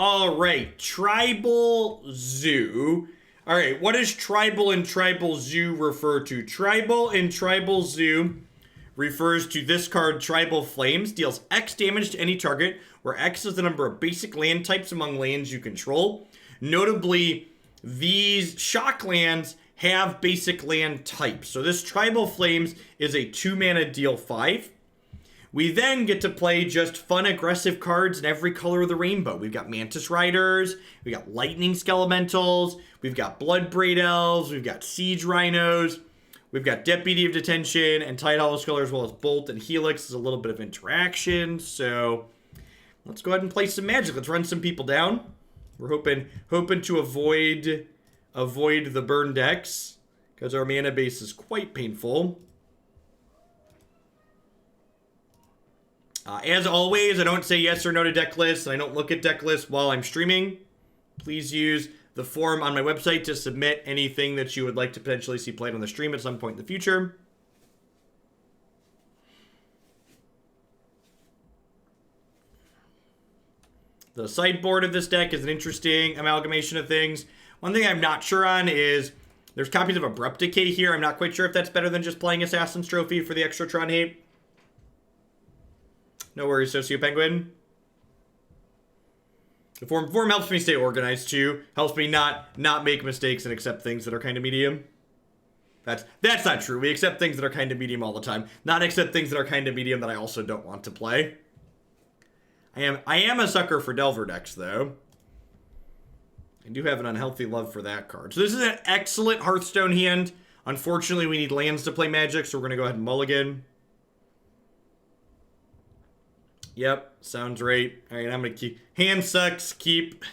All right, Tribal Zoo. All right, what does Tribal and Tribal Zoo refer to? Tribal and Tribal Zoo refers to this card, Tribal Flames. Deals X damage to any target, where X is the number of basic land types among lands you control. Notably, these shock lands have basic land types. So this Tribal Flames is a 2-mana deal 5. We then get to play just fun, aggressive cards in every color of the rainbow. We've got Mantis Riders, we've got Lightning Skelementals, we've got Bloodbraid Elves, we've got Siege Rhinos, we've got Deputy of Detention and Tidehollow Sculler, as well as Bolt and Helix. There's a little bit of interaction. So let's go ahead and play some Magic. Let's run some people down. We're hoping to avoid the burn decks, because our mana base is quite painful. As always, I don't say yes or no to deck lists, and I don't look at deck lists while I'm streaming. Please use the form on my website to submit anything that you would like to potentially see played on the stream at some point in the future. The sideboard of this deck is an interesting amalgamation of things. One thing I'm not sure on is there's copies of Abrupt Decay here. I'm not quite sure if that's better than just playing Assassin's Trophy for the extra Tron hate. No worries, Socio Penguin. The form helps me stay organized too. Helps me not make mistakes and accept things that are kind of medium. That's not true. We accept things that are kind of medium all the time. Not accept things that are kind of medium that I also don't want to play. I am a sucker for Delver decks, though. I do have an unhealthy love for that card. So this is an excellent Hearthstone hand. Unfortunately, we need lands to play Magic, so we're going to go ahead and mulligan. Yep, sounds right. All right, I'm going to keep. Hand sucks, keep.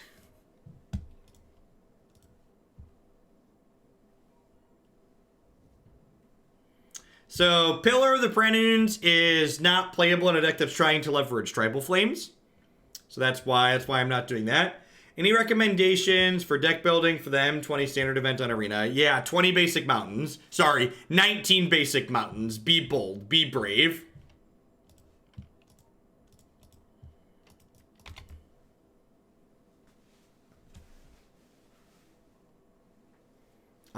So, Pillar of the Prenunes is not playable in a deck that's trying to leverage Tribal Flames. So that's why I'm not doing that. Any recommendations for deck building for the M20 standard event on Arena? Yeah, 20 basic mountains. Sorry, 19 basic mountains. Be bold, be brave.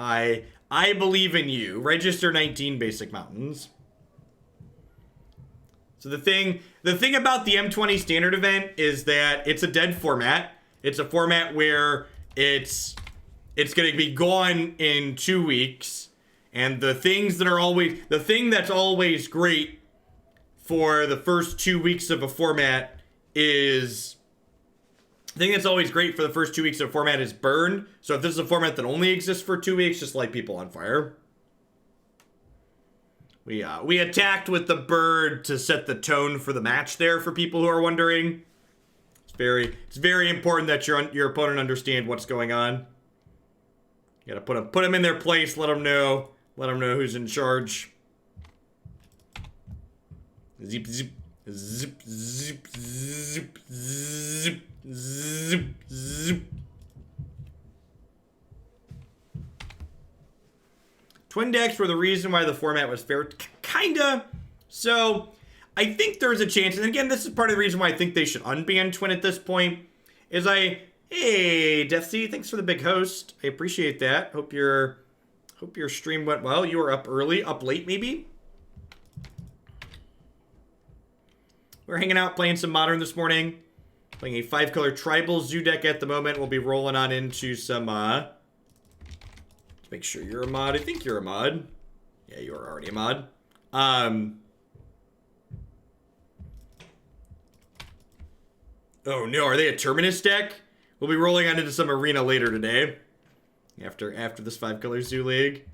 I believe in you. Register 19 basic mountains. So the thing about the M20 standard event is that it's a dead format. It's a format where it's going to be gone in 2 weeks. And the thing that's always great for the first 2 weeks of a format is burn. So if this is a format that only exists for 2 weeks, just light people on fire. We attacked with the bird to set the tone for the match there, for people who are wondering. It's very important that your opponent understand what's going on. You gotta put them in their place, let them know who's in charge. Zip zip zip zip zip zip zip zip. Twin decks were the reason why the format was fair. Kinda. So, I think there's a chance, and again, this is part of the reason why I think they should unban Twin at this point, is hey, Deathsea, thanks for the big host. I appreciate that. Hope your stream went well. You were up early, up late maybe? We're hanging out, playing some Modern this morning. Playing a 5-color Tribal Zoo deck at the moment. We'll be rolling on into some, make sure you're a mod. I think you're a mod. Yeah, you are already a mod. Oh no, are they a Terminus deck? We'll be rolling on into some Arena later today. After this 5-color Zoo League.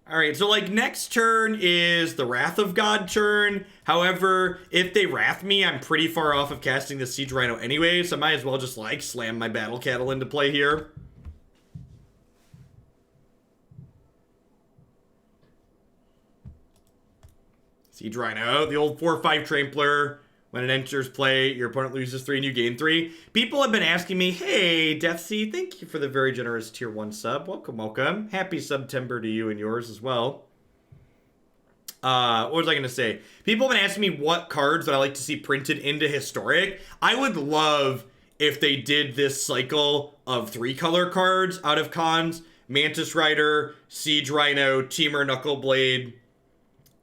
Alright, so like next turn is the Wrath of God turn. However, if they Wrath me, I'm pretty far off of casting the Siege Rhino anyway, so I might as well just like slam my Battle Cattle into play here. Siege Rhino, the old 4/5 Trampler. When it enters play, your opponent loses 3 and you gain 3. People have been asking me, hey, Deathsea, thank you for the very generous tier 1 sub. Welcome, welcome. Happy September to you and yours as well. What was I going to say? People have been asking me what cards that I like to see printed into Historic. I would love if they did this cycle of 3-color cards out of cons. Mantis Rider, Siege Rhino, Teamer Knuckleblade.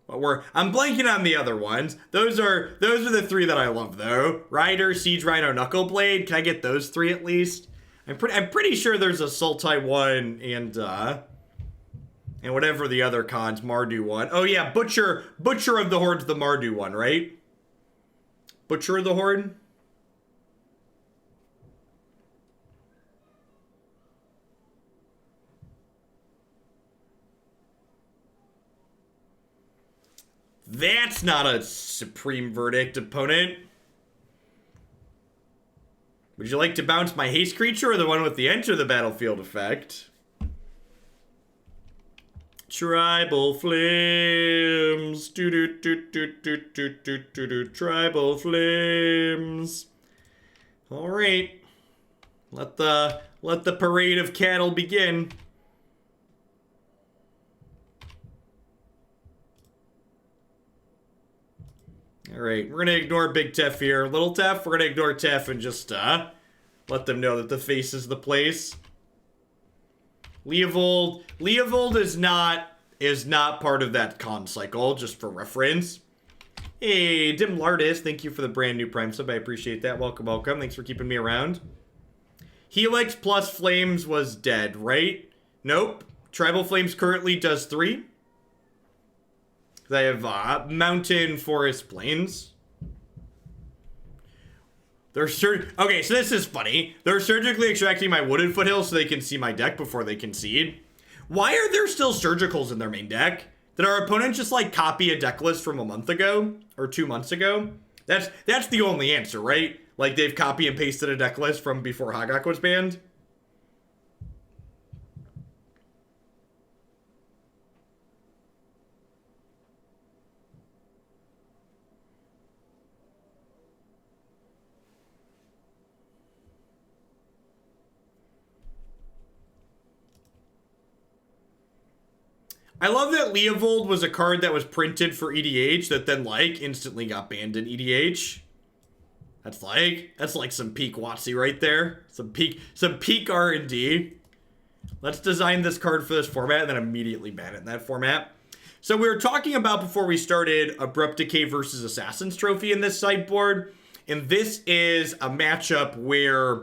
I'm blanking on the other ones. Those are the 3 that I love though. Rider, Siege Rhino, Knuckleblade. Can I get those 3 at least? I'm pretty sure there's a Sultai one and whatever the other cons, Mardu one. Oh yeah, Butcher of the Horde's the Mardu one, right? Butcher of the Horde? That's not a Supreme Verdict opponent. Would you like to bounce my haste creature or the one with the enter the battlefield effect? Tribal Flames. Tribal Flames. All right. Let the parade of cattle begin. All right, we're gonna ignore Big Tef here. Little Tef, we're gonna ignore Tef and just let them know that the face is the place. Leovold is not part of that con cycle, just for reference. Hey, Dim Lardis, thank you for the brand new Prime sub. I appreciate that. Welcome, welcome. Thanks for keeping me around. Helix plus Flames was dead, right? Nope. Tribal Flames currently does 3. They have Mountain, Forest, Plains. Okay, so this is funny. They're surgically extracting my Wooded Foothills so they can see my deck before they concede. Why are there still surgicals in their main deck? Did our opponent just like copy a deck list from a month ago or 2 months ago? That's the only answer, right? Like they've copy and pasted a deck list from before Hagak was banned. I love that Leovold was a card that was printed for EDH that then like instantly got banned in EDH. That's like some peak WotC right there. Some peak R&D. Let's design this card for this format and then immediately ban it in that format. So we were talking about before we started Abrupt Decay versus Assassin's Trophy in this sideboard. And this is a matchup where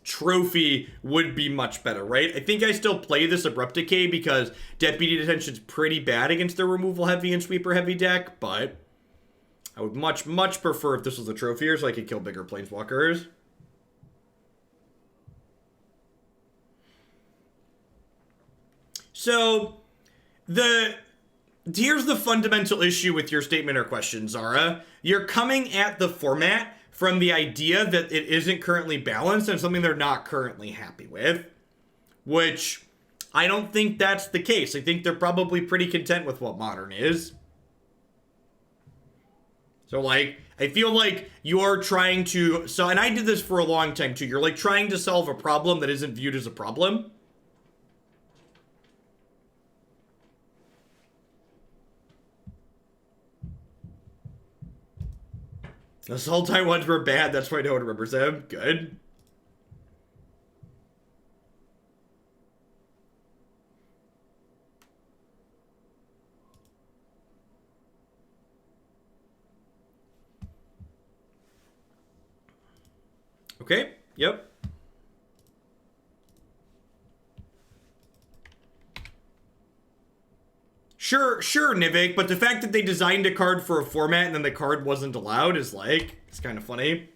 Trophy would be much better, right? I think I still play this Abrupt Decay because Deputy Detention's pretty bad against their removal heavy and sweeper heavy deck, but I would much, much prefer if this was a Trophy here so I could kill bigger Planeswalkers. So, here's the fundamental issue with your statement or question, Zara. You're coming at the format from the idea that it isn't currently balanced and something they're not currently happy with, which I don't think that's the case. I think they're probably pretty content with what Modern is. So, like, I feel like you're trying to... So, and I did this for a long time, too. You're, like, trying to solve a problem that isn't viewed as a problem. The Sultai ones were bad, that's why no one remembers them. Good. Okay, yep. Sure, Nivik, but the fact that they designed a card for a format and then the card wasn't allowed is like, it's kind of funny.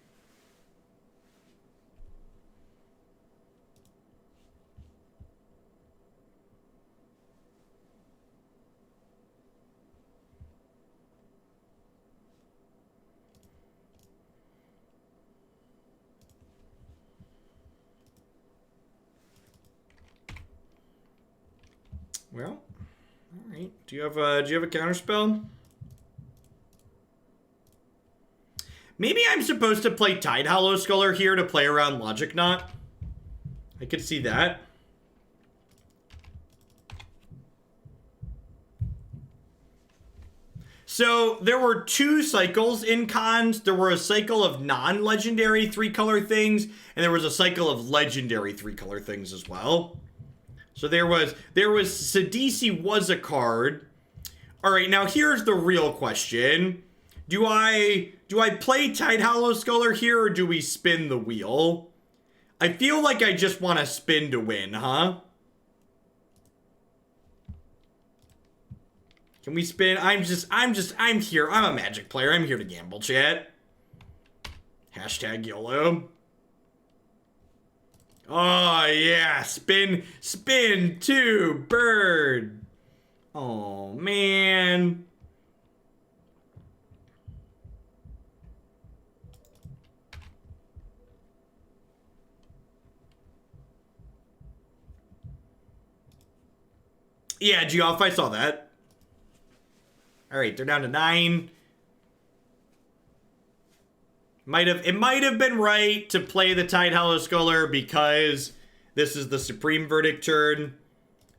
Well, all right. Do you have a counterspell? Maybe I'm supposed to play Tidehollow Sculler here to play around Logic Knot. I could see that. So there were 2 cycles in cons. There were a cycle of non-legendary 3-color things, and there was a cycle of legendary 3-color things as well. So there was Sidisi was a card. All right, now here's the real question. Do I play Tidehollow Sculler here, or do we spin the wheel? I feel like I just want to spin to win, huh? Can we spin? I'm here. I'm a Magic player. I'm here to gamble, chat. Hashtag YOLO. Oh, yeah. Spin 2, bird. Oh, man. Yeah, Geoff, I saw that. All right, they're down to 9. It might have been right to play the Tidehollow Sculler because this is the Supreme Verdict turn.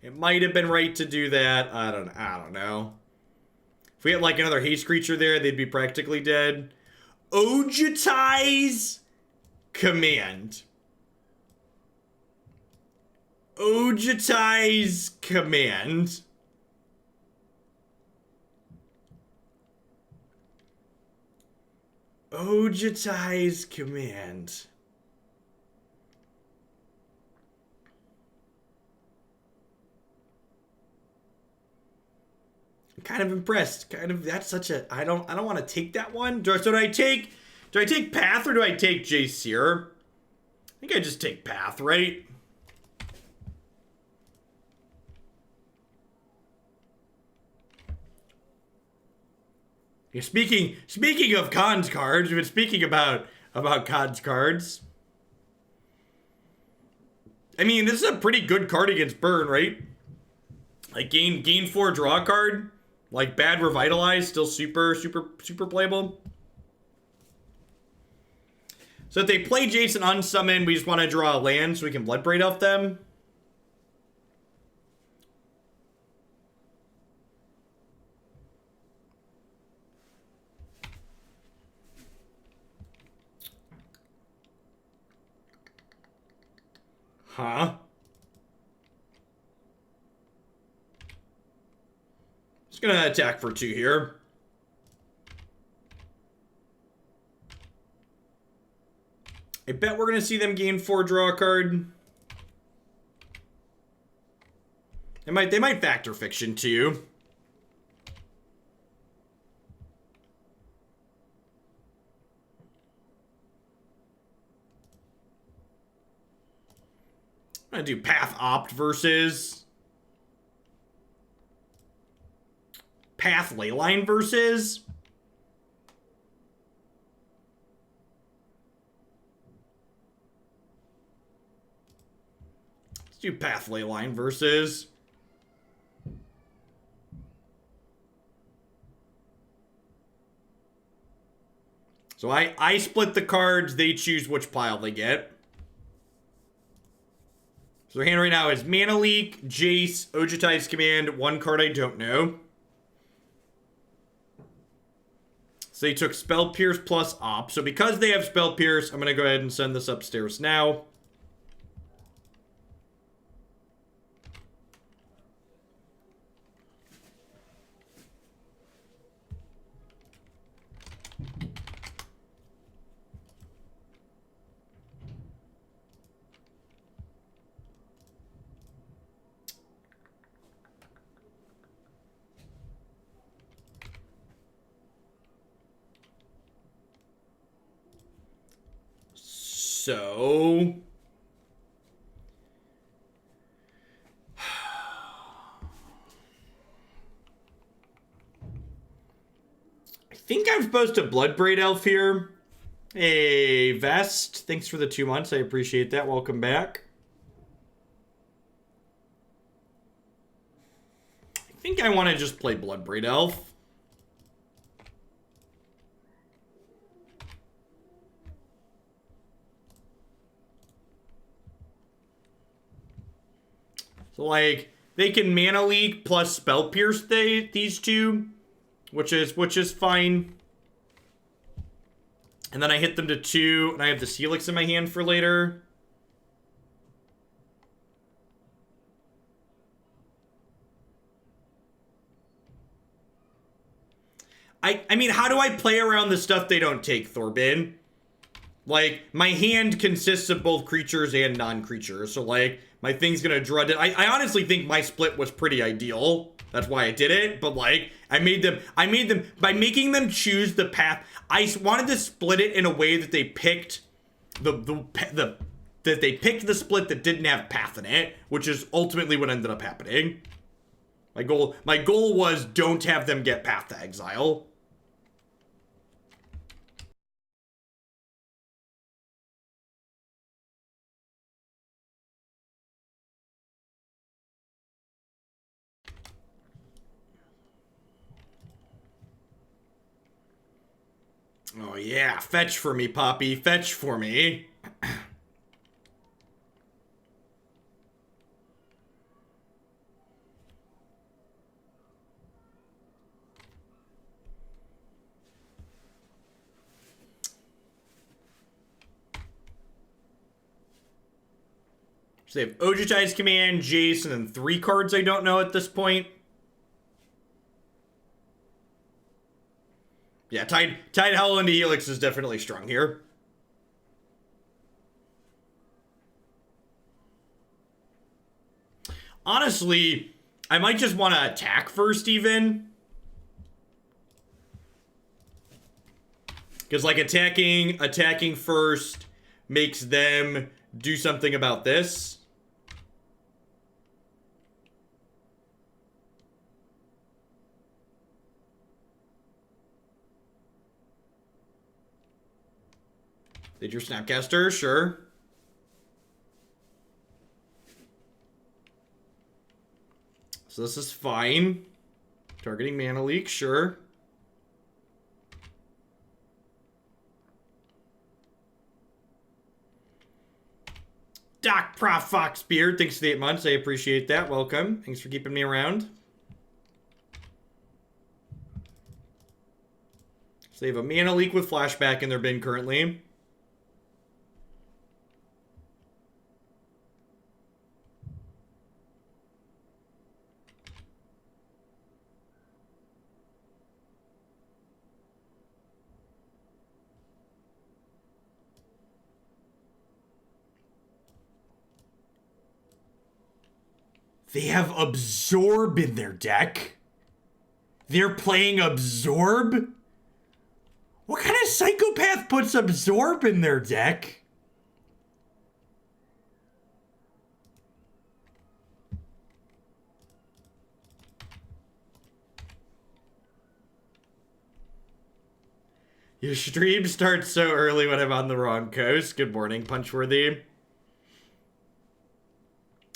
It might have been right to do that. I don't know. If we had like another haste creature there, they'd be practically dead. Ojutai's Command. Ojutai's Command. Ojutai's Command. I'm kind of impressed. That's such a I don't want to take that one. Do I take Path or do I take Jaceer? I think I just take Path, right? Yeah, speaking of cons cards, we've been speaking about cons cards. I mean, this is a pretty good card against burn, right? Like gain 4 draw card, like bad Revitalize, still super playable. So if they play Jason unsummon, we just want to draw a land so we can Bloodbraid Elf them. Huh? Just gonna attack for 2 here. I bet we're gonna see them gain 4 draw a card. They might Factor Fiction too. I'm gonna do Path Opt versus Path Leyline versus let's do Path Leyline versus so I split the cards, they choose which pile they get. So their hand right now is Mana Leak, Jace, Ojutai's Command, 1 card I don't know. So they took Spell Pierce plus Op. So because they have Spell Pierce, I'm going to go ahead and send this upstairs now. So I think I'm supposed to Bloodbraid Elf here. Hey, Vest, thanks for the 2 months. I appreciate that. Welcome back. I think I want to just play Bloodbraid Elf. So, like, they can Mana Leak plus Spell Pierce these 2. which is fine. And then I hit them to 2, and I have this Helix in my hand for later. I mean, how do I play around the stuff they don't take, Thorbin? Like, my hand consists of both creatures and non-creatures, so, like, my thing's gonna draw it. I honestly think my split was pretty ideal. That's why I did it, but, like, I made them, by making them choose the path, I wanted to split it in a way that they picked that they picked the split that didn't have path in it, which is ultimately what ended up happening. My goal was don't have them get path to exile. Oh yeah, fetch for me, Poppy. Fetch for me. So they have Ojutai's Command, Jason, and 3 cards I don't know at this point. Yeah, Tidehollow into Helix is definitely strong here. Honestly, I might just want to attack first even. Because, like, attacking first makes them do something about this. Did your Snapcaster? Sure. So this is fine. Targeting Mana Leak, sure. Doc Prof Foxbeard, thanks for the 8 months. I appreciate that. Welcome. Thanks for keeping me around. So they have a Mana Leak with Flashback in their bin currently. They have Absorb in their deck. They're playing Absorb? What kind of psychopath puts Absorb in their deck? Your stream starts so early when I'm on the wrong coast. Good morning, Punchworthy.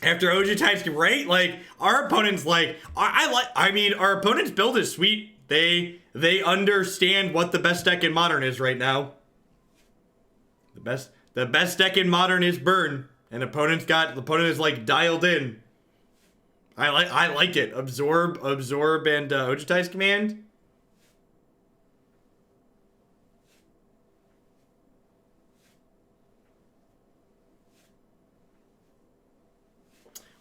After Ojutai's, right? Like, our opponents, like, I mean, our opponent's build is sweet. They understand what the best deck in Modern is right now. The best deck in Modern is Burn. And the opponent is, like, dialed in. I like it. Absorb, and Ojutai's Command.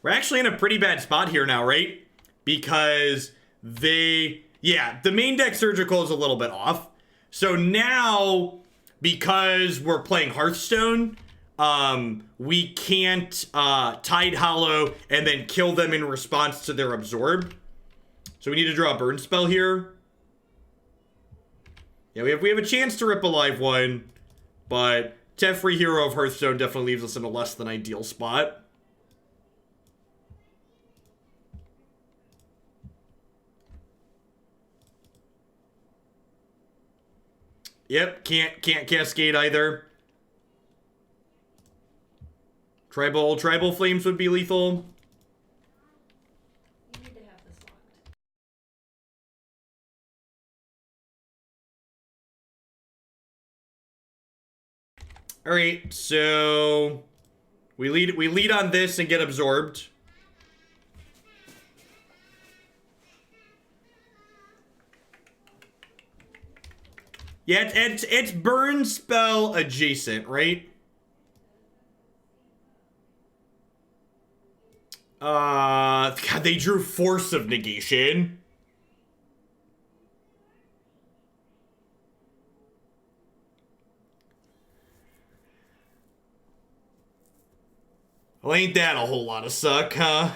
We're actually in a pretty bad spot here now, right? Because the main deck Surgical is a little bit off. So now, because we're playing Hearthstone, we can't Tidehollow and then kill them in response to their Absorb. So we need to draw a Burn spell here. Yeah, we have a chance to rip a live one, but Teferi, Hero of Hearthstone, definitely leaves us in a less than ideal spot. Yep, can't Cascade either. Tribal Flames would be lethal. You need to have this locked. All right, so we lead on this and get absorbed. Yeah, it's burn spell adjacent, right? God, they drew Force of Negation. Well, ain't that a whole lot of suck, huh?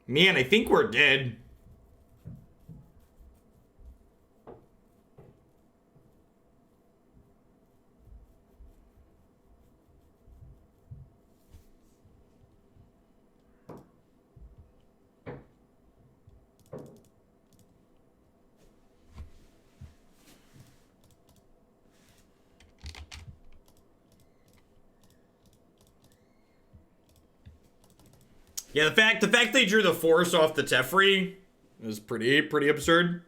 Man, I think we're dead. Yeah, the fact they drew the Force off the Teferi is pretty absurd.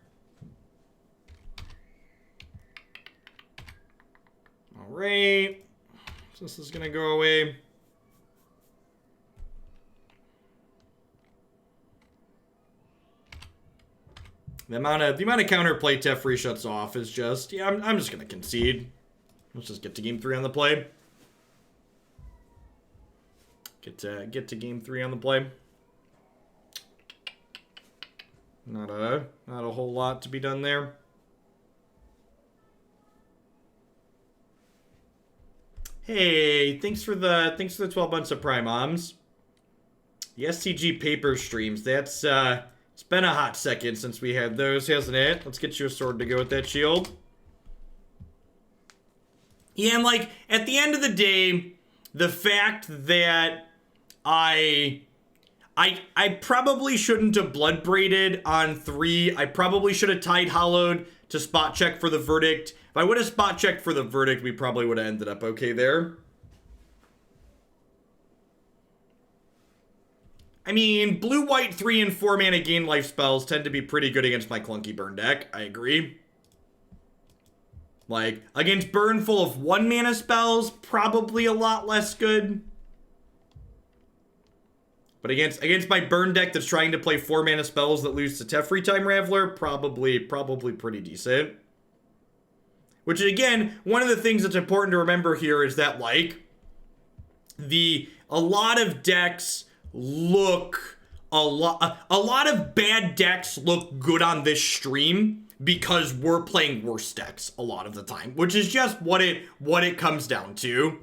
All right, so this is gonna go away. The amount of counterplay Teferi shuts off is just, yeah, I'm just gonna concede. Let's just get to game 3 on the play. Get to game 3 on the play. Not a whole lot to be done there. Hey, thanks for the 12 months of Prime Moms. The SCG paper streams. That's it's been a hot second since we had those, hasn't it? Let's get you a sword to go with that shield. Yeah, and like at the end of the day, the fact that I probably shouldn't have Bloodbraided on 3. I probably should have Tidehollowed to spot check for the verdict. If I would have spot checked for the verdict, we probably would have ended up okay there. I mean, blue, white, 3 and 4 mana gain life spells tend to be pretty good against my clunky burn deck. I agree. Like, against burn full of 1 mana spells, probably a lot less good. But against my burn deck that's trying to play 4 mana spells that lose to Teferi Time Raveler, probably pretty decent. Which again, one of the things that's important to remember here is that like a lot of decks look a lot of bad decks look good on this stream because we're playing worse decks a lot of the time, which is just what it comes down to.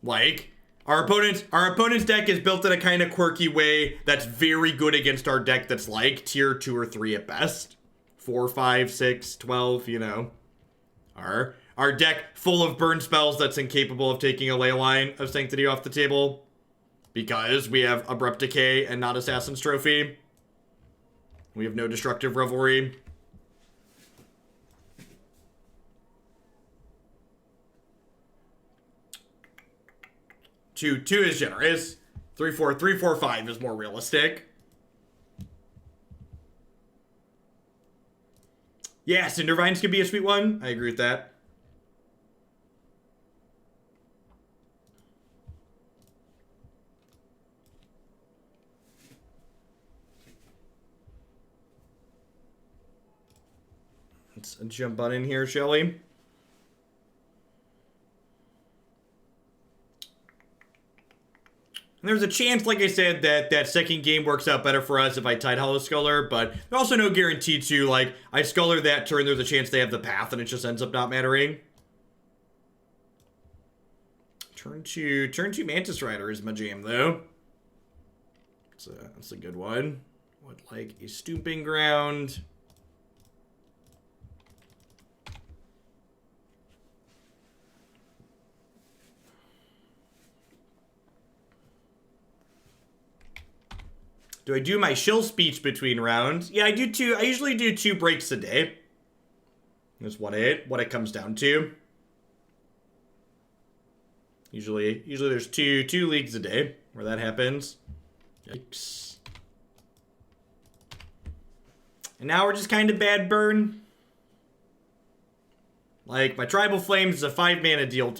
Like our opponent's deck is built in a kind of quirky way that's very good against our deck that's like tier 2 or 3 at best. 4, 5, 6, 12, you know. Our deck full of burn spells that's incapable of taking a Leyline of Sanctity off the table because we have Abrupt Decay and not Assassin's Trophy. We have no Destructive Revelry. Two is generous. 3, 4, 5 is more realistic. Yeah, Cindervines could be a sweet one. I agree with that. Let's jump on in here, shall we? There's a chance, like I said, that second game works out better for us if I Tidehollow Sculler, but there's also no guarantee to, like, I Sculler that turn, there's a chance they have the path, and it just ends up not mattering. Turn 2 Mantis Rider is my jam, though. That's a good one. Would like a Stomping Ground. Do I do my shill speech between rounds? Yeah, I do 2. I usually do 2 breaks a day. That's what it comes down to. Usually there's two leagues a day where that happens. Yikes. And now we're just kind of bad burn. Like, my Tribal Flames is a 5 mana deal,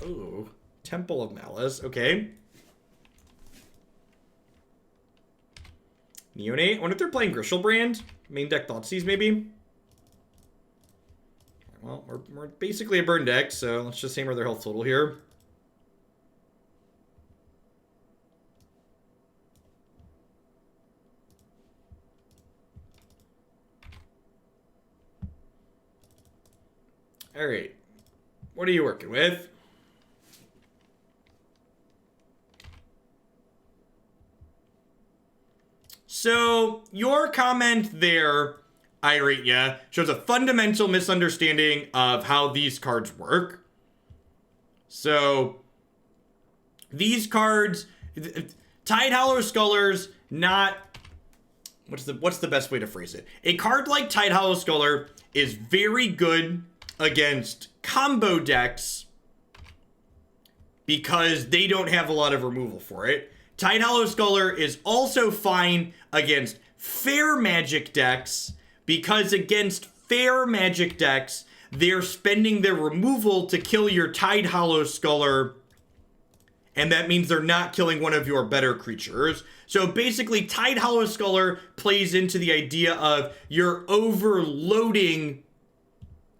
ooh, Temple of Malice, okay. Neonate? I wonder if they're playing Grishelbrand. Main deck Thoughtseize, maybe? Well, we're basically a burn deck, so let's just hammer their health total here. Alright. What are you working with? So, your comment there, Irate Ya, shows a fundamental misunderstanding of how these cards work. So, these cards, Tidehollow Scullers, not... What's the best way to phrase it? A card like Tidehollow Sculler is very good against combo decks because they don't have a lot of removal for it. Tidehollow Sculler is also fine against fair magic decks because against fair magic decks, they're spending their removal to kill your Tidehollow Sculler, and that means they're not killing one of your better creatures. So basically, Tidehollow Sculler plays into the idea of you're overloading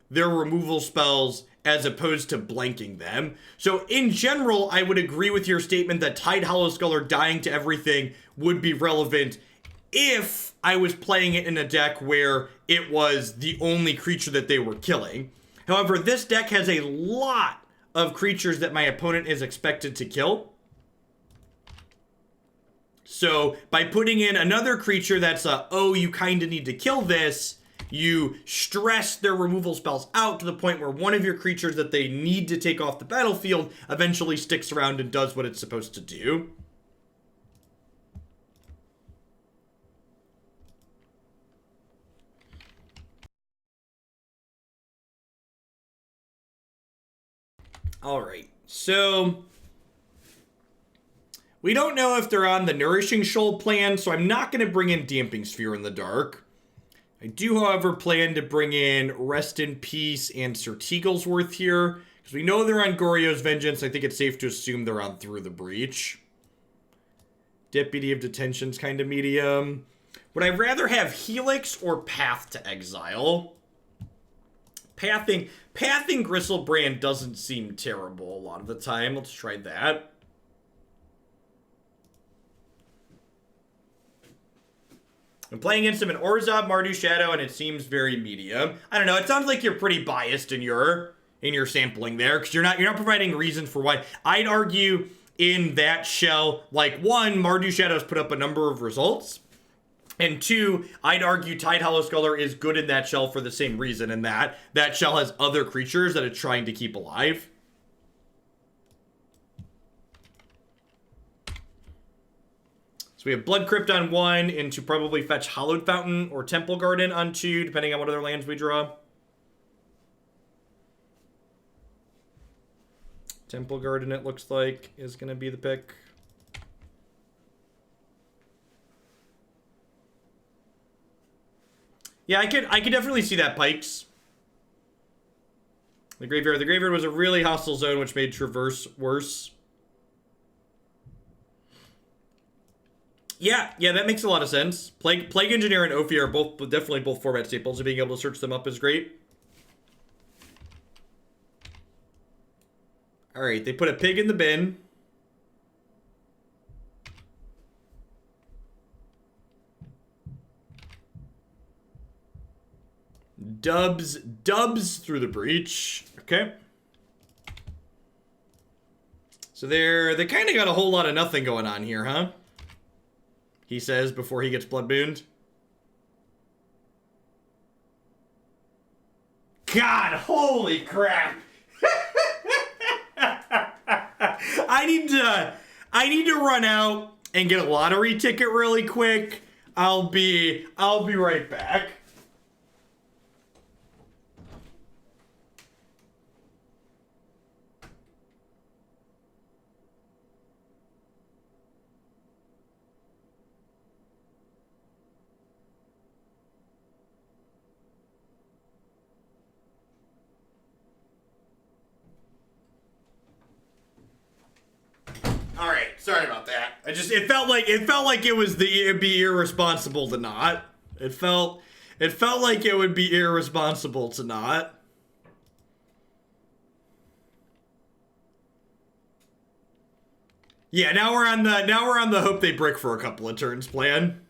their removal spells as opposed to blanking them. So in general, I would agree with your statement that Tidehollow Sculler dying to everything would be relevant if I was playing it in a deck where it was the only creature that they were killing. However, this deck has a lot of creatures that my opponent is expected to kill. So by putting in another creature that's oh, you kind of need to kill this, you stress their removal spells out to the point where one of your creatures that they need to take off the battlefield eventually sticks around and does what it's supposed to do. Alright, so we don't know if they're on the Nourishing Shoal plan, so I'm not going to bring in Damping Sphere in the dark. I do, however, plan to bring in Rest in Peace and Sir Teaglesworth here, because we know they're on Goryo's Vengeance. I think it's safe to assume they're on Through the Breach. Deputy of Detention's kind of medium. Would I rather have Helix or Path to Exile? Pathing Gristlebrand doesn't seem terrible a lot of the time. Let's try that. I'm playing against him in Orzhov, Mardu Shadow, and it seems very medium. I don't know. It sounds like you're pretty biased in your sampling there, because you're not providing reason for why. I'd argue in that shell, like, one, Mardu Shadow's put up a number of results, and two, I'd argue Tidehollow Sculler is good in that shell for the same reason, in that that shell has other creatures that it's trying to keep alive. So we have Blood Crypt on 1, and to probably fetch Hallowed Fountain or Temple Garden on 2, depending on what other lands we draw. Temple Garden, it looks like, is going to be the pick. Yeah, I could definitely see that, Pikes. The graveyard was a really hostile zone, which made Traverse worse. Yeah, that makes a lot of sense. Plague Engineer and Ouphe are definitely both format staples, and being able to search them up is great. Alright, they put a pig in the bin. Dubs through the breach. Okay. So they kind of got a whole lot of nothing going on here, huh? He says before he gets blood booned. God, holy crap. I need to run out and get a lottery ticket really quick. I'll be right back. Sorry about that. It felt like it'd be irresponsible to not. It felt It felt like it would be irresponsible to not. Yeah, now we're on the hope they brick for a couple of turns plan.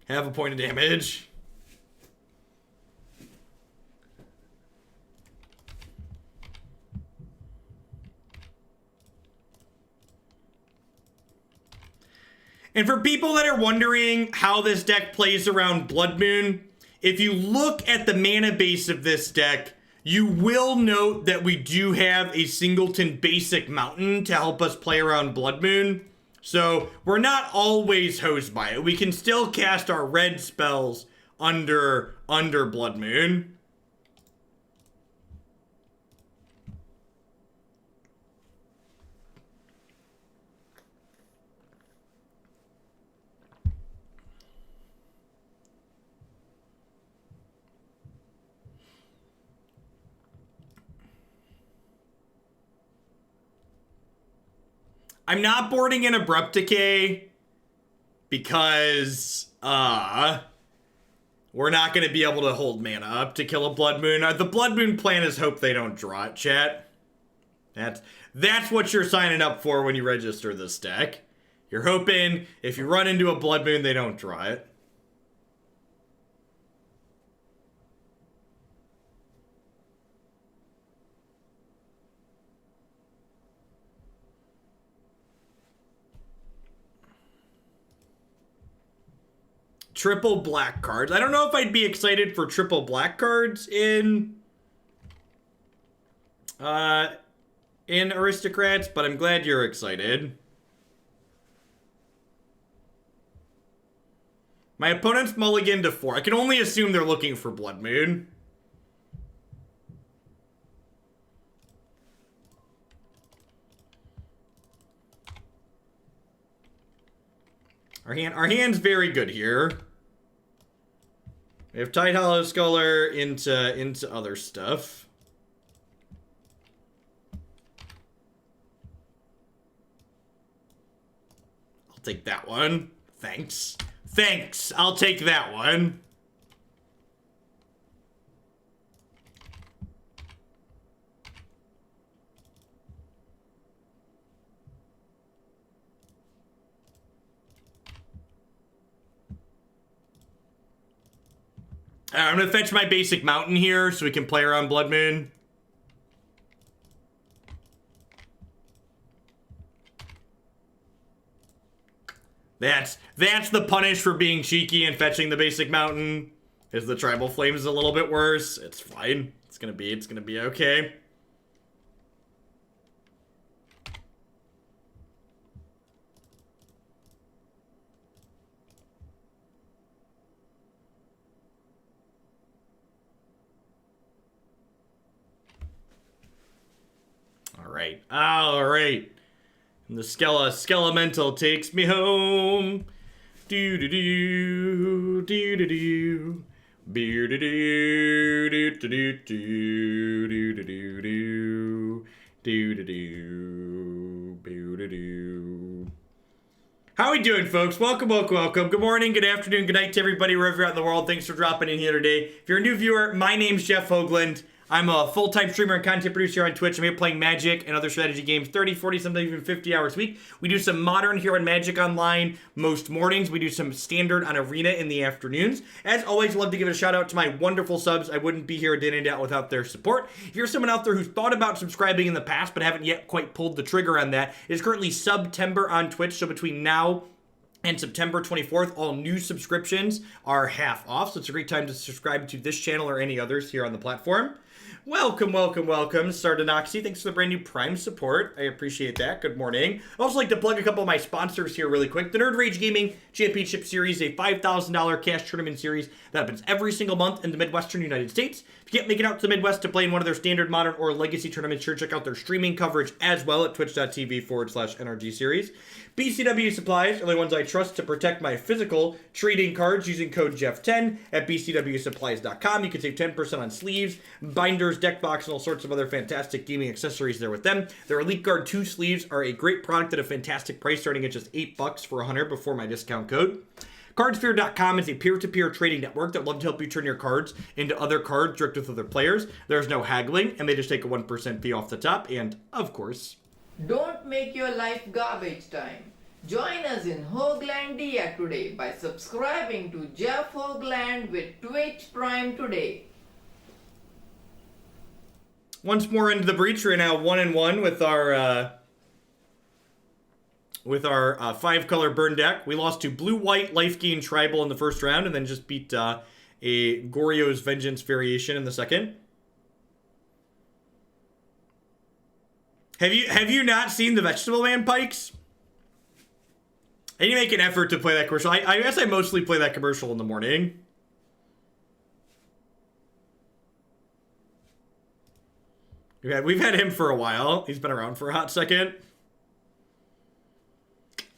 Have a point of damage. And for people that are wondering how this deck plays around Blood Moon, if you look at the mana base of this deck, you will note that we do have a singleton basic mountain to help us play around Blood Moon. So we're not always hosed by it. We can still cast our red spells under Blood Moon. I'm not boarding in Abrupt Decay because, we're not going to be able to hold mana up to kill a Blood Moon. The Blood Moon plan is hope they don't draw it, chat. That's what you're signing up for when you register this deck. You're hoping if you run into a Blood Moon, they don't draw it. Triple black cards. I don't know if I'd be excited for triple black cards in Aristocrats, but I'm glad you're excited. My opponent's mulliganed to 4. I can only assume they're looking for Blood Moon. Our hand's very good here. We have Tidehollow Sculler into other stuff. I'll take that one. Thanks. Thanks. I'll take that one. I'm going to fetch my basic mountain here so we can play around Blood Moon. That's the punish for being cheeky and fetching the basic mountain. Is the Tribal Flame is a little bit worse. It's fine. It's gonna be okay. All right. And the Skelemental takes me home. Do do do do do do. Do do do do do do do do do do do do do. How are we doing, folks? Welcome. Good morning, good afternoon, good night to everybody wherever you're out in the world. Thanks for dropping in here today. If you're a new viewer, my name's Jeff Hoagland. I'm a full-time streamer and content producer on Twitch. I'm here playing Magic and other strategy games 30, 40, sometimes even 50 hours a week. We do some Modern here on Magic Online most mornings. We do some Standard on Arena in the afternoons. As always, love to give a shout-out to my wonderful subs. I wouldn't be here a day in and out without their support. If you're someone out there who's thought about subscribing in the past but haven't yet quite pulled the trigger on that, it is currently September on Twitch, so between now and September 24th, all new subscriptions are half off, so it's a great time to subscribe to this channel or any others here on the platform. Welcome, Sardanoxy. Thanks for the brand new Prime support. I appreciate that. Good morning. I'd also like to plug a couple of my sponsors here really quick. The Nerd Rage Gaming Championship Series, a $5,000 cash tournament series that happens every single month in the Midwestern United States. If you can't make it out to the Midwest to play in one of their Standard, Modern, or Legacy tournaments, sure check out their streaming coverage as well at twitch.tv/NRG Series. BCW Supplies are the ones I trust to protect my physical trading cards using code Jeff10 at bcwsupplies.com. You can save 10% on sleeves, binders, deck box, and all sorts of other fantastic gaming accessories there with them. Their Elite Guard 2 sleeves are a great product at a fantastic price, starting at just $8 for 100 before my discount code. Cardsphere.com is a peer-to-peer trading network that love to help you turn your cards into other cards direct with other players. There's no haggling, and they just take a 1% fee off the top, and, of course... Don't make your life garbage time. Join us in Hoaglandia today by subscribing to Jeff Hoagland with Twitch Prime today. Once more into the breach, we're now 1-1 with our 5-color burn deck. We lost to blue-white life gain tribal in the first round, and then just beat a Goryo's Vengeance variation in the second. Have you not seen the Vegetable Man Pikes? I need to make an effort to play that commercial. I guess I mostly play that commercial in the morning. We've had him for a while. He's been around for a hot second.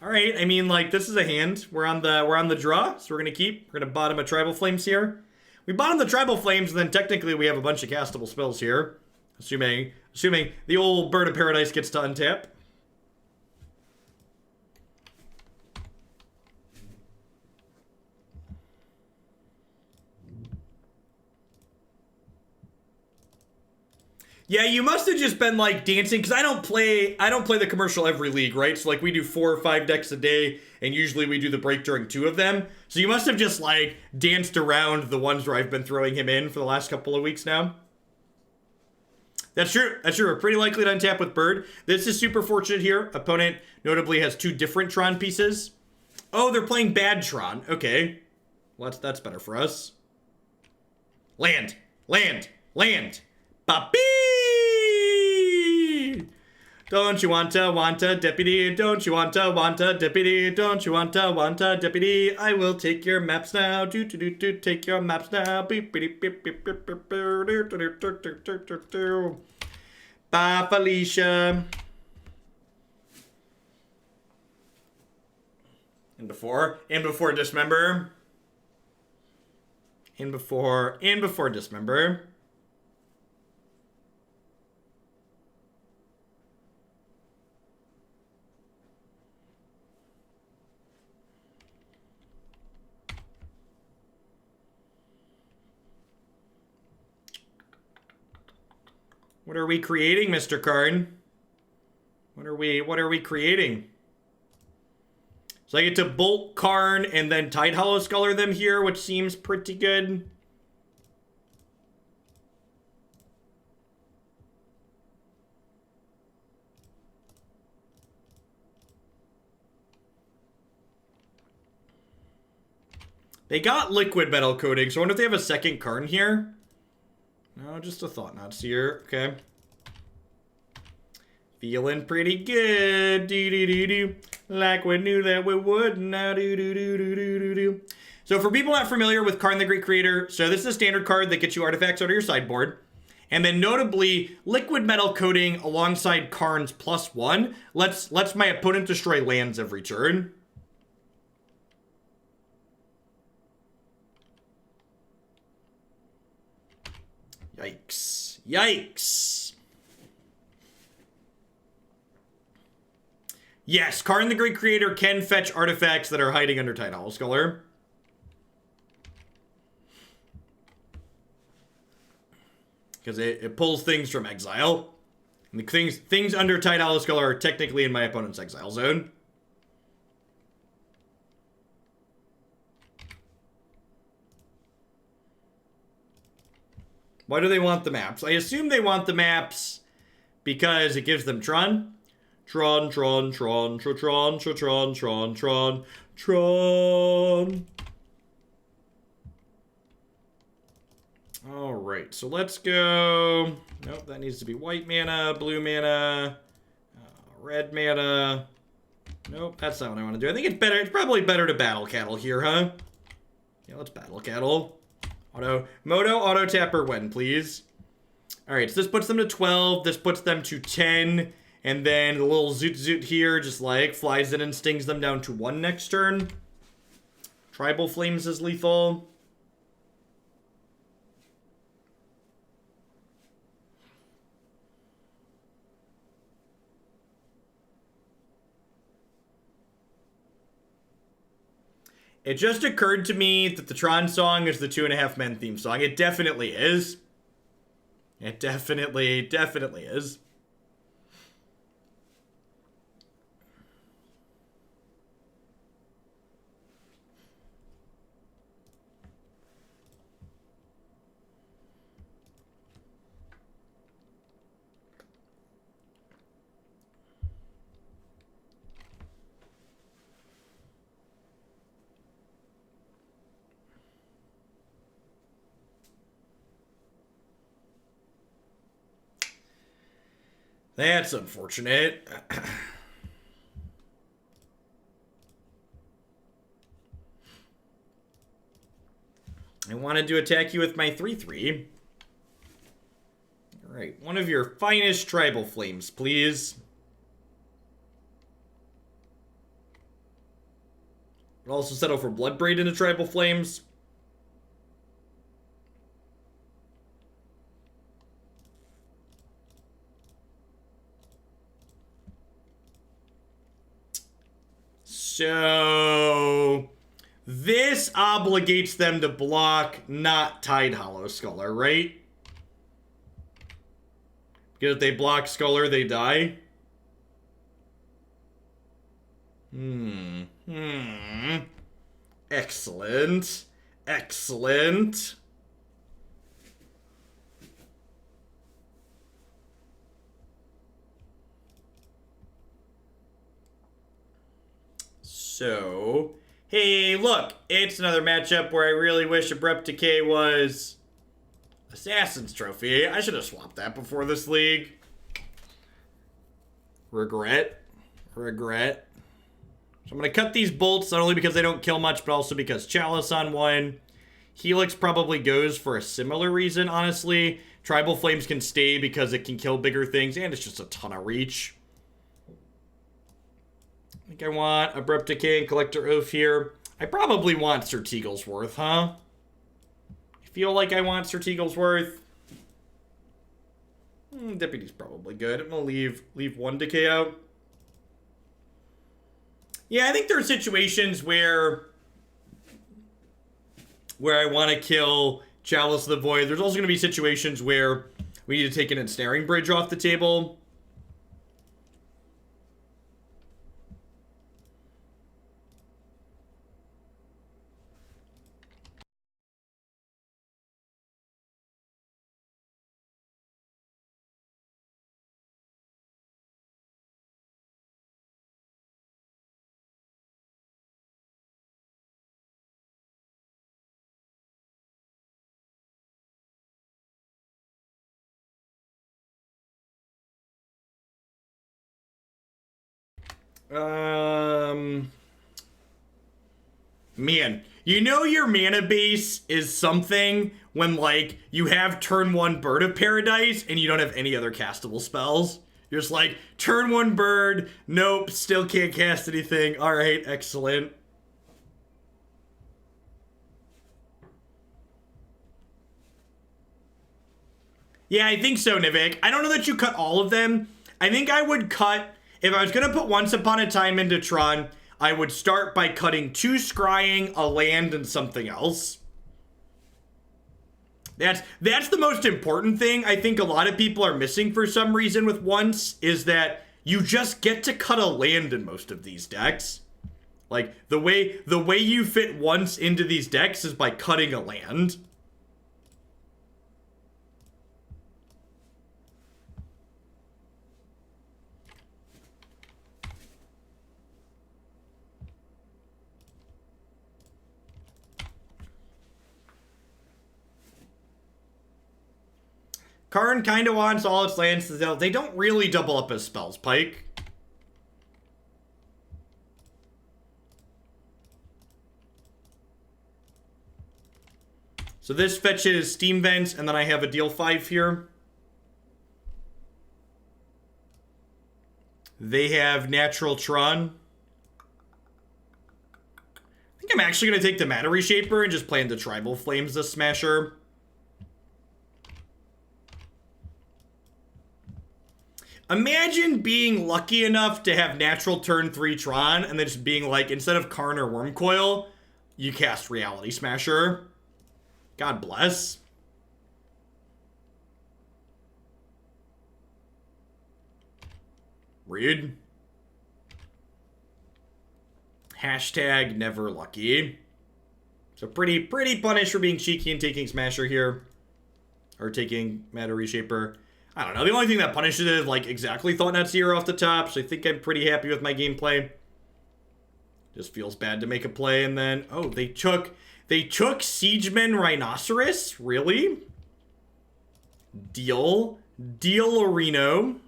All right, I mean, like, this is a hand. We're on the draw, so we're gonna bottom a Tribal Flames here. We bottom the Tribal Flames, and then technically we have a bunch of castable spells here, assuming the old Bird of Paradise gets to untap. Yeah, you must have just been like dancing, because I don't play the commercial every league, right? So like we do 4 or 5 decks a day, and usually we do the break during 2 of them. So you must have just like danced around the ones where I've been throwing him in for the last couple of weeks now. That's true. That's true. We're pretty likely to untap with Bird. This is super fortunate here. Opponent notably has 2 different Tron pieces. Oh, they're playing bad Tron. Okay. Well, that's better for us. Land. Land. Land. Papi! Don't you want a deputy? Don't you want a deputy? Don't you want a deputy? I will take your maps now. Take your maps now. Bye, Felicia. And before Dismember. And before Dismember. What are we creating, Mr. Karn? What are we creating? So I get to Bolt Karn and then Tidehollow Sculler them here, which seems pretty good. They got liquid metal coating, so I wonder if they have a second Karn here. No, just a thought, not seer. Okay. Feeling pretty good. Do-do-do-do. Like we knew that we would. Now do-do-do-do-do-do-do. So for people not familiar with Karn the Great Creator, so this is a standard card that gets you artifacts out of your sideboard. And then notably, liquid metal coating alongside Karn's +1 lets my opponent destroy lands every turn. Yikes. Yikes. Yes, Karn the Great Creator can fetch artifacts that are hiding under Tidehollow Sculler. Because it pulls things from Exile. And the things under Tidehollow Sculler are technically in my opponent's Exile zone. Why do they want the maps? I assume they want the maps because it gives them Tron. Tron, Tron, Tron, Tron, Tron, Tron, Tron, Tron, Tron. All right, so let's go. Nope, that needs to be white mana, blue mana, red mana. Nope, that's not what I want to do. I think it's better. It's probably better to Battle Cattle here, huh? Yeah, let's Battle Cattle. Moto, auto tapper when, please. All right, so this puts them to 12. This puts them to 10. And then the little Zoot here just like flies in and stings them down to 1 next turn. Tribal Flames is lethal. It just occurred to me that the Tron song is the 2.5 Men theme song. It definitely is. It definitely is. That's unfortunate. I wanted to attack you with my 3/3. Alright, one of your finest tribal flames, please. I'll also settle for Bloodbraid into tribal flames. So this obligates them to block, not Tidehollow Sculler, right? Because if they block Sculler, they die. Excellent. Excellent. So, hey, look, it's another matchup where I really wish Abrupt Decay was Assassin's Trophy. I should have swapped that before this league. Regret. So I'm going to cut these bolts, not only because they don't kill much, but also because Chalice on one. Helix probably goes for a similar reason, honestly. Tribal Flames can stay because it can kill bigger things, and it's just a ton of reach. I think I want Abrupt Decay and Collector Ouphe here. I probably want Sir Teaglesworth, huh? I feel like I want Sir Teaglesworth. Deputy's probably good. I'm going to leave one Decay out. Yeah, I think there are situations where I want to kill Chalice of the Void. There's also going to be situations where we need to take an Ensnaring Bridge off the table. Man, you know your mana base is something when, like, you have turn 1 Bird of Paradise and you don't have any other castable spells. You're just like, turn 1 Bird, nope, still can't cast anything. Alright, excellent. Yeah, I think so, Nivik. I don't know that you cut all of them. I think I would cut, if I was going to put Once Upon a Time into Tron, I would start by cutting 2 Scrying, a land, and something else. That's the most important thing I think a lot of people are missing for some reason with Once, is that you just get to cut a land in most of these decks. Like, the way you fit Once into these decks is by cutting a land. Karn kind of wants all its lands. They don't really double up as spells, Pike. So this fetches Steam Vents, and then I have a deal 5 here. They have Natural Tron. I think I'm actually going to take the Mana Reshaper and just play into Tribal Flames this Smasher. Imagine being lucky enough to have natural turn 3 Tron and then just being like, instead of Karn or Wormcoil, You cast Reality Smasher. God bless. Rude. Hashtag never lucky. So pretty punished for being cheeky and taking Smasher here. Or taking Matter Reshaper. I don't know. The only thing that punishes it is like exactly Thought-Knot Seer off the top. So I think I'm pretty happy with my gameplay. Just feels bad to make a play and then... Oh, they took Siegeman Rhinoceros? Really? Deal Reno.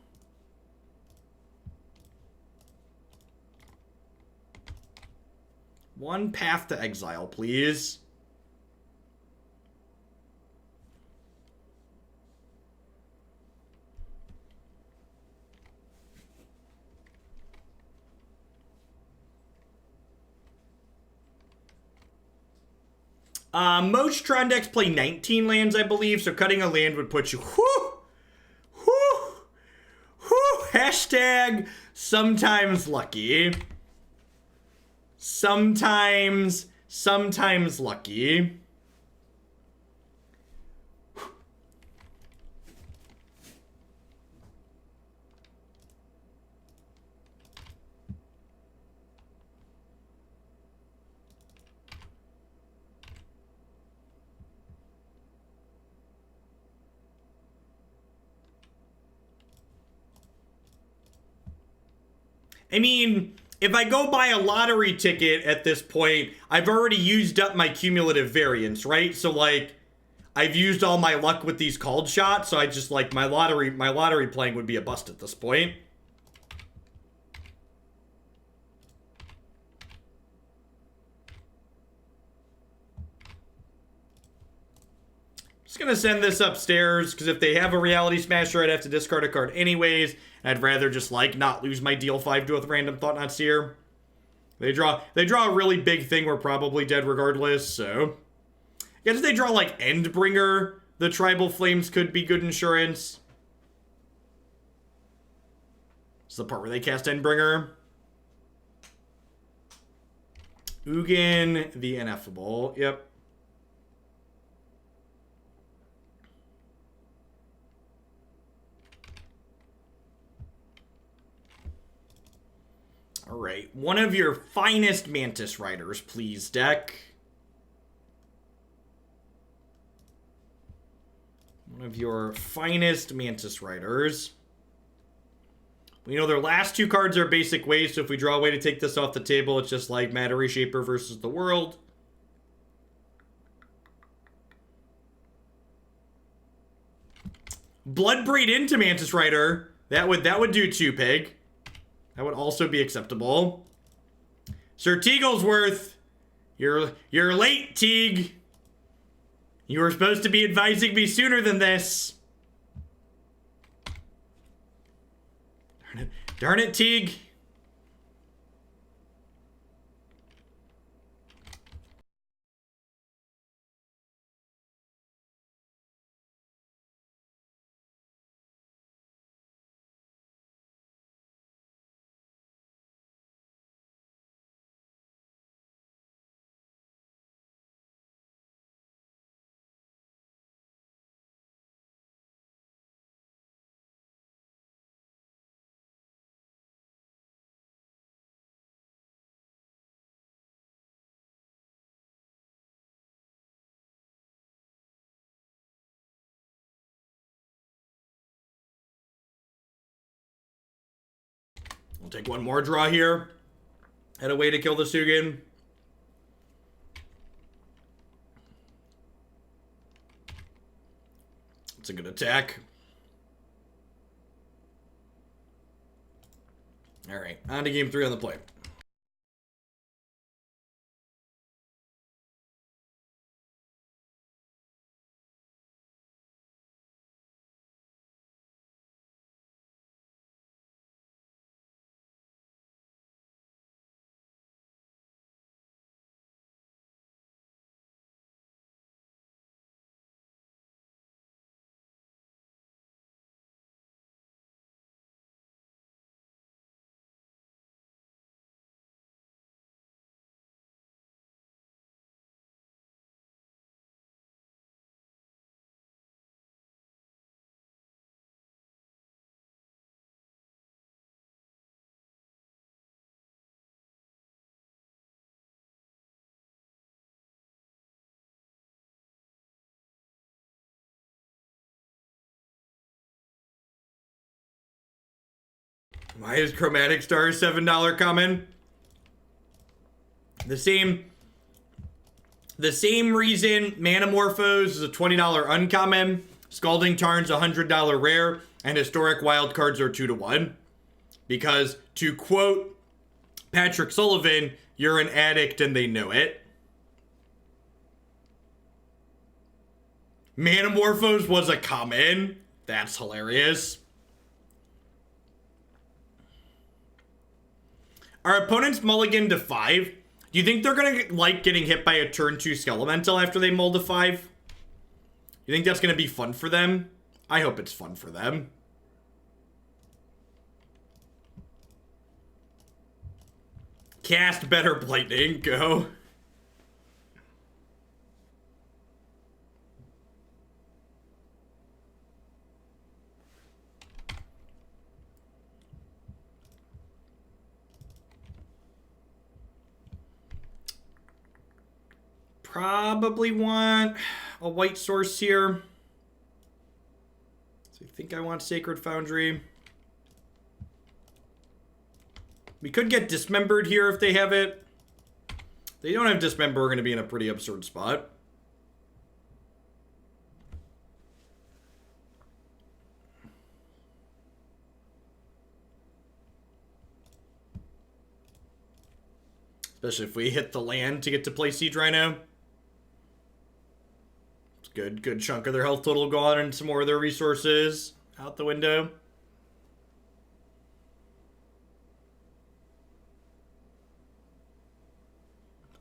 One path to exile, please. Most Tron decks play 19 lands, I believe, so cutting a land would put you... Hashtag sometimes lucky. Sometimes lucky. I mean, if I go buy a lottery ticket at this point, I've already used up my cumulative variance, right? So, like, I've used all my luck with these called shots, so I just, like, my lottery playing would be a bust at this point. Just gonna send this upstairs, because if they have a Reality Smasher, I'd have to discard a card anyways. I'd rather just, like, not lose my deal 5 to a random Thought-Knot Seer. They draw a really big thing, we're probably dead regardless, so... I guess if they draw, like, Endbringer, the Tribal Flames could be good insurance. This is the part where they cast Endbringer. Ugin, the Ineffable, yep. Alright, one of your finest Mantis Riders, please, deck. One of your finest Mantis Riders. We know their last 2 cards are basic waste, so if we draw a way to take this off the table, it's just like Matter Reshaper versus the World. Bloodbraid into Mantis Rider. That would do 2, Pig. That would also be acceptable. Sir Teaglesworth, you're late, Teeg. You were supposed to be advising me sooner than this. Darn it, Teeg. We'll take one more draw here. And a way to kill the Sugin. It's a good attack. Alright, on to game 3 on the play. Why is Chromatic Star a $7 common? The same reason Manamorphose is a $20 uncommon, Scalding Tarn's a $100 rare, and Historic Wildcards are 2-1. Because, to quote Patrick Sullivan, you're an addict and they know it. Manamorphose was a common. That's hilarious. Our opponents mulligan to 5. Do you think they're going to like getting hit by a turn 2 Skelemental after they mull to 5? You think that's going to be fun for them? I hope it's fun for them. Cast better Lightning. Go. Probably want a white source here. So I think I want Sacred Foundry. We could get Dismembered here if they have it. If they don't have Dismember, we're going to be in a pretty absurd spot. Especially if we hit the land to get to play Siege Rhino. It's good chunk of their health total gone and some more of their resources out the window.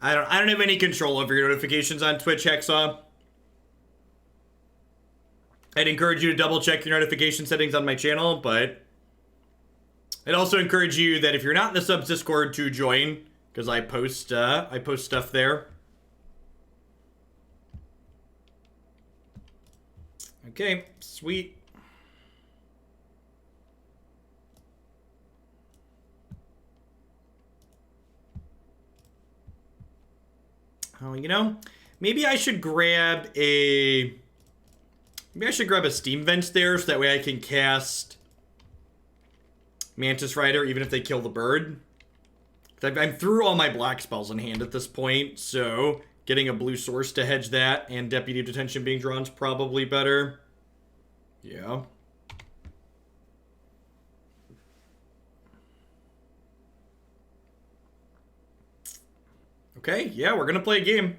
I don't have any control over your notifications on Twitch, Hexa. I'd encourage you to double check your notification settings on my channel, but I'd also encourage you that if you're not in the subs Discord to join, because I post stuff there. Okay, sweet. Oh, you know, maybe I should grab a Steam Vent there so that way I can cast Mantis Rider even if they kill the bird. I'm through all my black spells in hand at this point, so getting a blue source to hedge that and Deputy of Detention being drawn is probably better. Yeah. Okay, yeah, we're gonna play a game.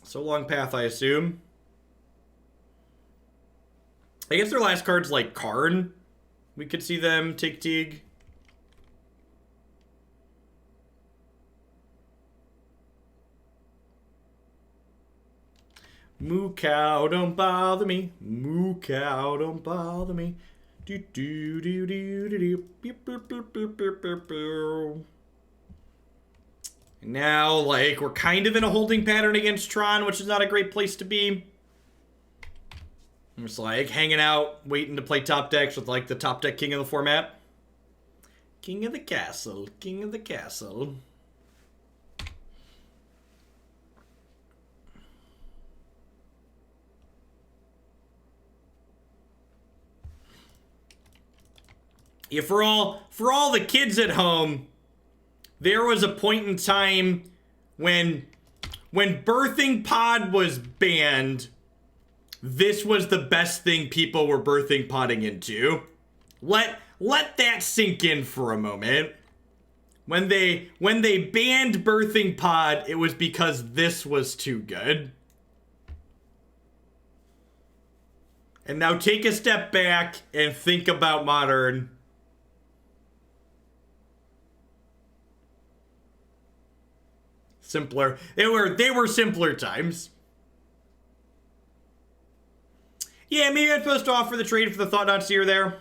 So long path, I assume. I guess their last card's like Karn. We could see them take Teeg. Moo cow, don't bother me. Moo cow, don't bother me. Do do do do do do. Beep, beep, beep, beep, beep, beep, beep. Now, like, we're kind of in a holding pattern against Tron, which is not a great place to be. I'm just, like, hanging out, waiting to play top decks with, like, the top deck king of the format. King of the castle. King of the castle. Yeah, for all the kids at home, there was a point in time when birthing pod was banned, this was the best thing people were birthing podding into. Let that sink in for a moment. When they banned birthing pod, it was because this was too good. And now take a step back and think about Modern. Simpler. They were simpler times. Yeah, maybe I'm supposed to offer the trade for the Thought Not Seer there.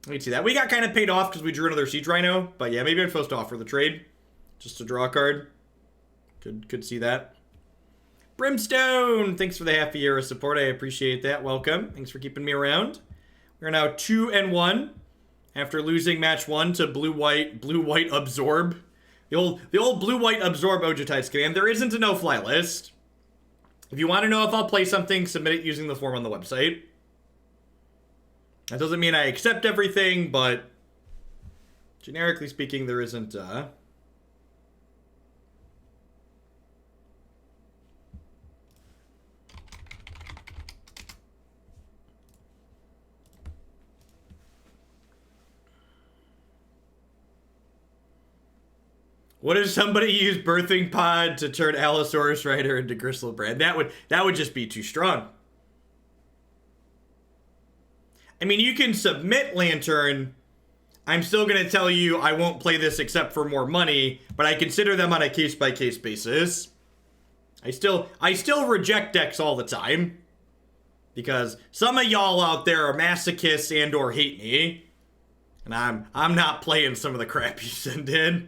Let me see that. We got kind of paid off because we drew another Siege Rhino. But yeah, maybe I'm supposed to offer the trade. Just to draw a card. Could see that. Brimstone! Thanks for the half a year of support. I appreciate that. Welcome. Thanks for keeping me around. We're now 2-1 after losing match 1 to blue-white Absorb. The old blue-white Absorb Ojutide's command. There isn't a no-fly list. If you want to know if I'll play something, submit it using the form on the website. That doesn't mean I accept everything, but generically speaking, there isn't, What if somebody used Birthing Pod to turn Allosaurus Rider into Gristlebrand? That would just be too strong. I mean, you can submit Lantern. I'm still going to tell you I won't play this except for more money, but I consider them on a case-by-case basis. I still reject decks all the time, because some of y'all out there are masochists and or hate me, and I'm not playing some of the crap you send in.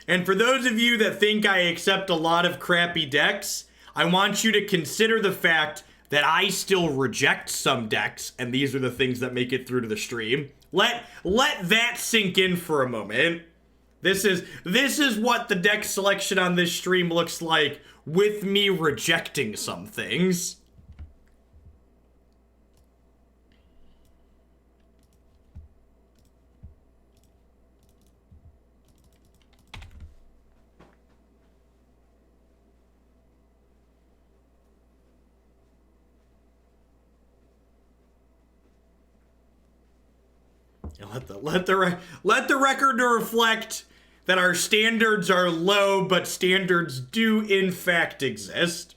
And for those of you that think I accept a lot of crappy decks, I want you to consider the fact that I still reject some decks, and these are the things that make it through to the stream. Let that sink in for a moment. This is what the deck selection on this stream looks like with me rejecting some things. Let the record reflect that our standards are low, but standards do in fact exist.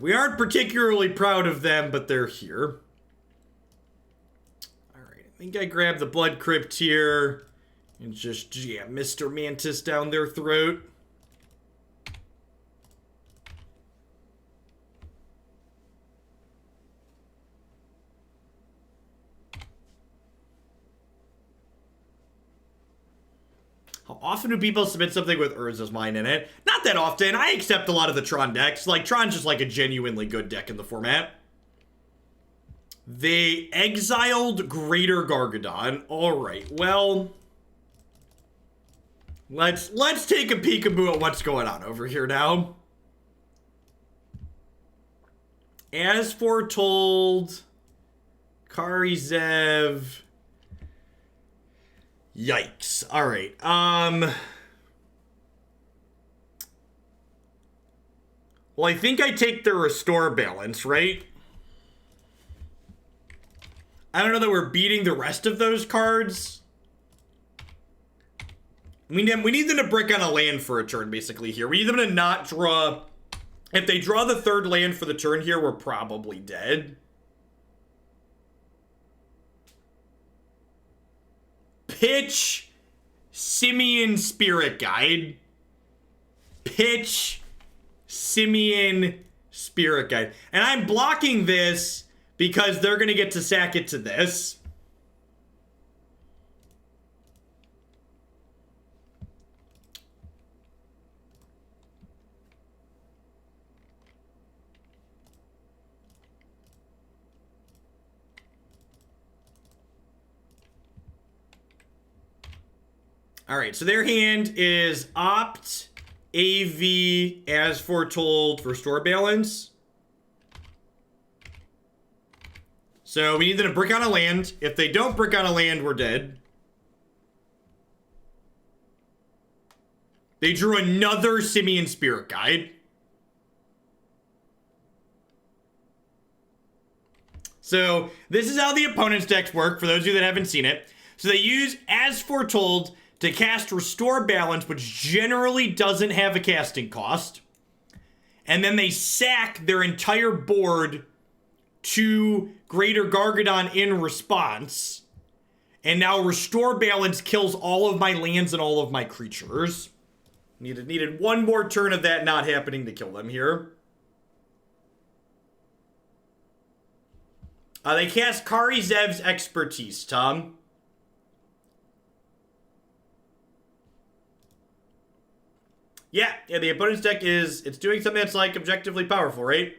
We aren't particularly proud of them, but they're here. Alright, I think I grabbed the Blood Crypt here and just jam Mr. Mantis down their throat. How often do people submit something with Urza's Mine in it? Not that often. I accept a lot of the Tron decks. Like, Tron's just like a genuinely good deck in the format. They exiled Greater Gargadon. Alright, well, let's take a peekaboo at what's going on over here now. As foretold, Karizev. Yikes. Alright, well, I think I take the Restore Balance, right? I don't know that we're beating the rest of those cards. We need them to brick on a land for a turn, basically, here. We need them to not draw... If they draw the third land for the turn here, we're probably dead. Pitch Simian Spirit Guide. Pitch Simian Spirit Guide. And I'm blocking this because they're going to get to sack it to this. Alright, so their hand is Opt, AV, as foretold, Restore Balance. So we need them to brick on a land. If they don't brick on a land, we're dead. They drew another Simian Spirit Guide. So this is how the opponent's decks work, for those of you that haven't seen it. So they use As Foretold to cast Restore Balance, which generally doesn't have a casting cost. And then they sack their entire board to Greater Gargadon in response. And now Restore Balance kills all of my lands and all of my creatures. Needed one more turn of that not happening to kill them here. They cast Karizev's Expertise, Tom. Yeah, the opponent's deck it's doing something that's, like, objectively powerful, right?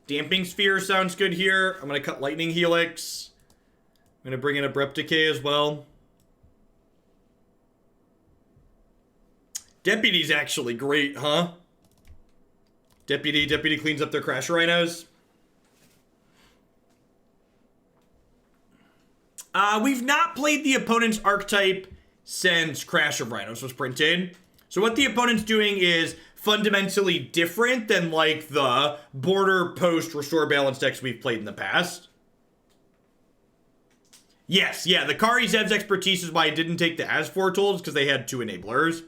Damping Sphere sounds good here. I'm going to cut Lightning Helix. I'm going to bring in Abrupt Decay as well. Deputy's actually great, huh? Deputy cleans up their Crash Rhinos. We've not played the opponent's archetype since Crash of Rhinos was printed. So what the opponent's doing is fundamentally different than like the border post restore balance decks we've played in the past. Yes, yeah, the Kari Zev's expertise is why I didn't take the Asfor tools, because they had 2 enablers.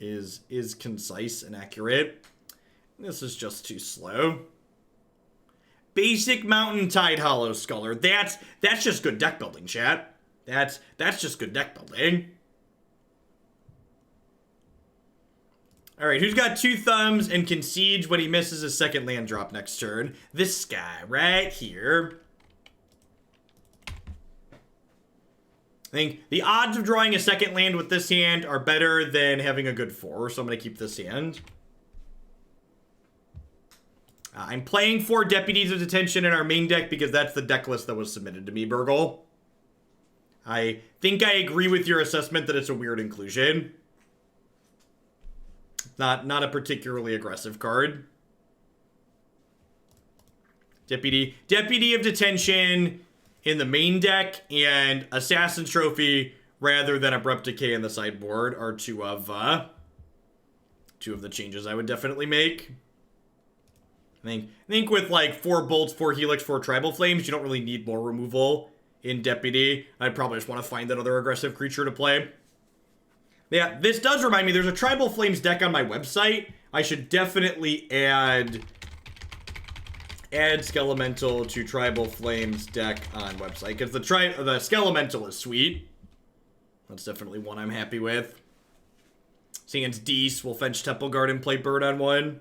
Is concise and accurate. This is just too slow. Basic Mountain Tidehollow Sculler. That's just good deck building, chat. That's just good deck building. Alright, who's got 2 thumbs and can siege when he misses his second land drop next turn? This guy right here. I think the odds of drawing a second land with this hand are better than having a good 4, so I'm going to keep this hand. I'm playing 4 Deputies of Detention in our main deck because that's the deck list that was submitted to me, Burgle. I think I agree with your assessment that it's a weird inclusion. Not a particularly aggressive card. Deputy of Detention in the main deck and Assassin's Trophy rather than Abrupt Decay in the sideboard are two of the changes I would definitely make. I think with like 4 bolts, 4 helix, 4 tribal flames, you don't really need more removal in Deputy. I'd probably just want to find another aggressive creature to play. Yeah, this does remind me, there's a tribal flames deck on my website. I should definitely add Skelemental to Tribal Flames deck on website, because the Skelemental is sweet. That's definitely one I'm happy with. Seeing it's Dees, we'll fetch Temple Guard and play Bird on 1.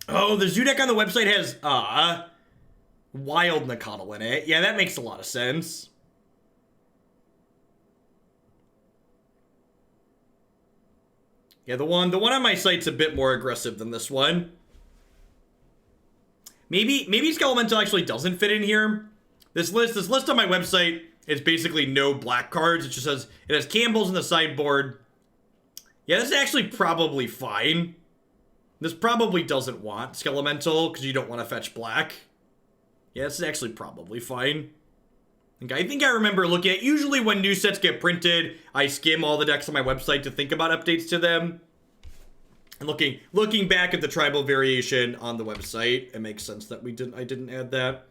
Oh, the zoo deck on the website has, Wild Nakatl in it. Yeah, that makes a lot of sense. Yeah, the one on my site's a bit more aggressive than this one. Maybe Skelemental actually doesn't fit in here. This list on my website is basically no black cards. It just says, it has Campbell's in the sideboard. Yeah, this is actually probably fine. This probably doesn't want Skelemental, because you don't want to fetch black. Yeah, this is actually probably fine. I think I remember looking at, usually when new sets get printed, I skim all the decks on my website to think about updates to them. And looking back at the tribal variation on the website, it makes sense that I didn't add that.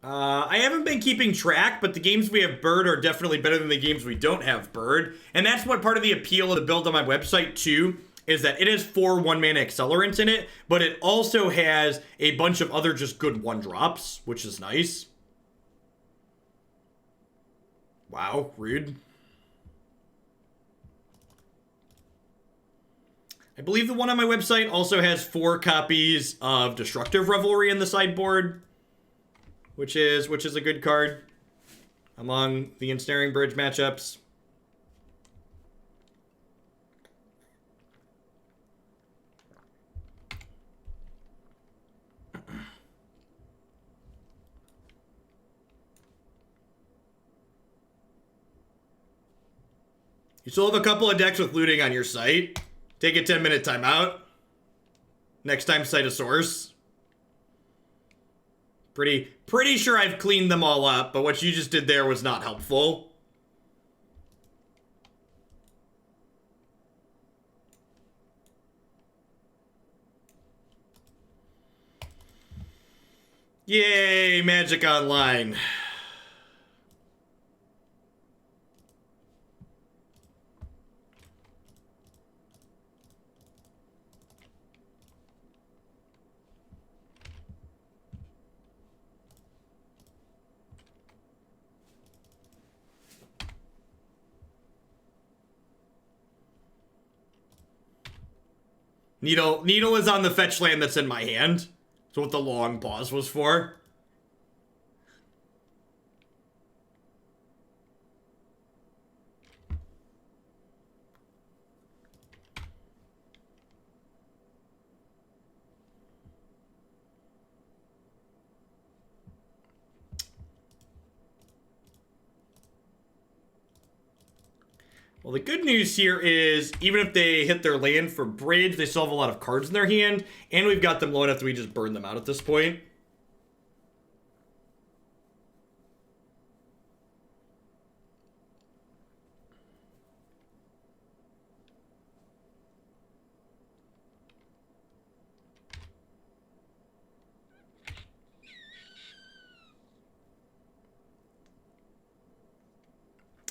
I haven't been keeping track, but the games we have Bird are definitely better than the games we don't have Bird. And that's what part of the appeal of the build on my website, too, is that it has 4 1-mana accelerants in it, but it also has a bunch of other just good 1-drops, which is nice. Wow, rude. I believe the one on my website also has 4 copies of Destructive Revelry in the sideboard. Which is a good card among the Ensnaring Bridge matchups. You still have a couple of decks with looting on your site. Take a 10-minute timeout. Next time, cite a source. Pretty sure I've cleaned them all up, but what you just did there was not helpful. Yay, Magic Online. Needle is on the fetch land that's in my hand. That's what the long pause was for. Well, the good news here is, even if they hit their land for bridge, they still have a lot of cards in their hand, and we've got them low enough that we just burn them out at this point.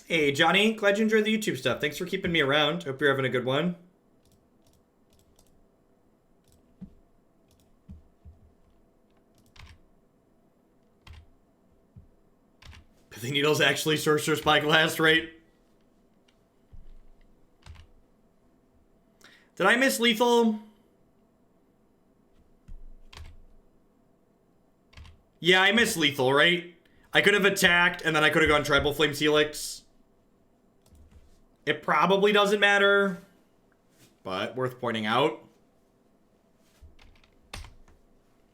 Hey, Johnny, glad you enjoyed the YouTube stuff. Thanks for keeping me around. Hope you're having a good one. Pithing Needle's actually Sorcerer Spyglass, right? Did I miss Lethal? Yeah, I missed Lethal, right? I could have attacked, and then I could have gone Tribal Flames Helix. It probably doesn't matter, but worth pointing out.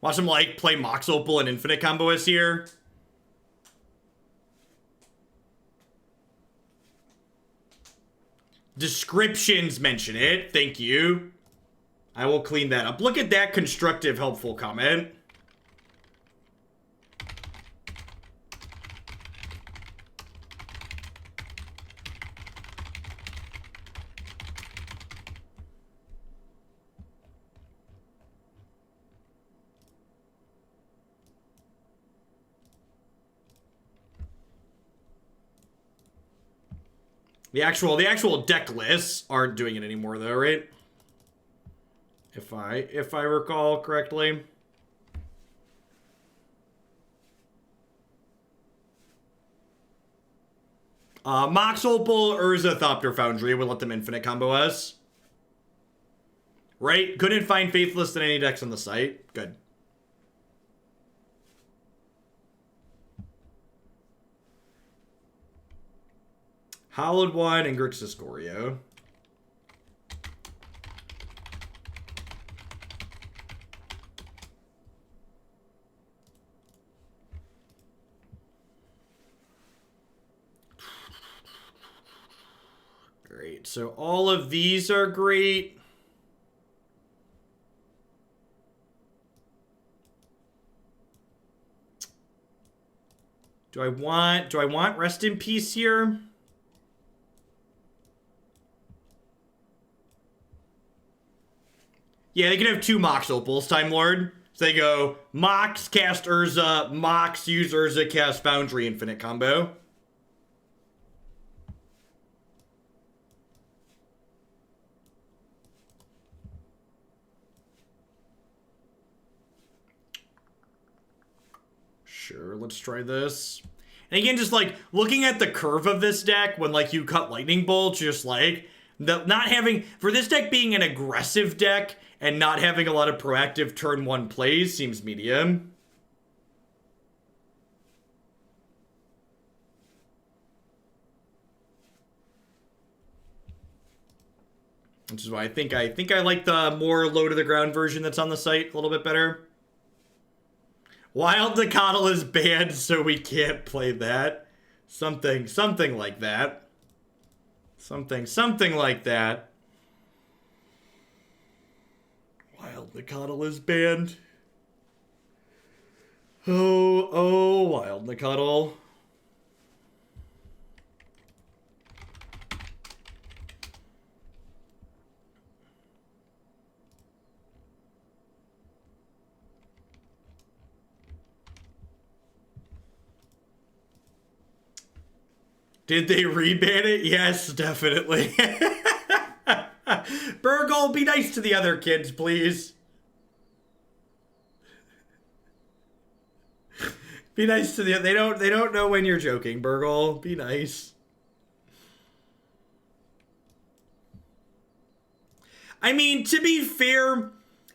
Watch him, like, play Mox Opal and Infinite combo us here. Descriptions mention it. Thank you. I will clean that up. Look at that constructive, helpful comment. The actual deck lists aren't doing it anymore though, right? If I recall correctly. Mox Opal, Urza, Thopter Foundry would let them infinite combo us. Right? Couldn't find Faithless in any decks on the site. Good. Hallowed One and Grixis Scorio. Great. So all of these are great. Do I want Rest in Peace here? Yeah, they can have two Mox Opals, Time Lord. So they go Mox, cast Urza, Mox, use Urza, cast Foundry, infinite combo. Sure, let's try this. And again, just like looking at the curve of this deck, when like you cut Lightning Bolt, just like not having, for this deck being an aggressive deck and not having a lot of proactive turn one plays seems medium. Which is why I think I like the more low to the ground version that's on the site a little bit better. Wild Nicodle is banned, so we can't play that. Something like that. Something like that. Wild Nicodle is banned. Oh, Wild Nicodle. Did they reban it? Yes, definitely. Burgle, be nice to the other kids, please. Be nice to the they don't know when you're joking, Burgle. Be nice. I mean, to be fair,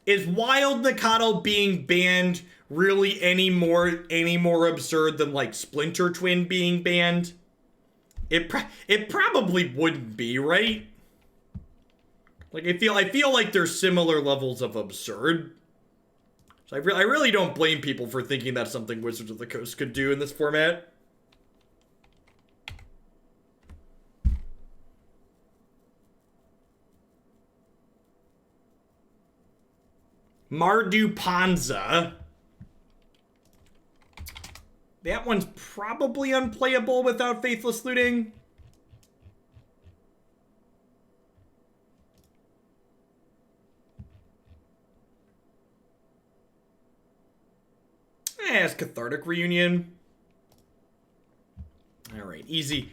is Wild Nikado being banned really any more absurd than like Splinter Twin being banned? It probably wouldn't be, right? Like I feel like there's similar levels of absurd. So I really don't blame people for thinking that's something Wizards of the Coast could do in this format. Mardu Panza. That one's probably unplayable without Faithless Looting. It's Cathartic Reunion. All right, easy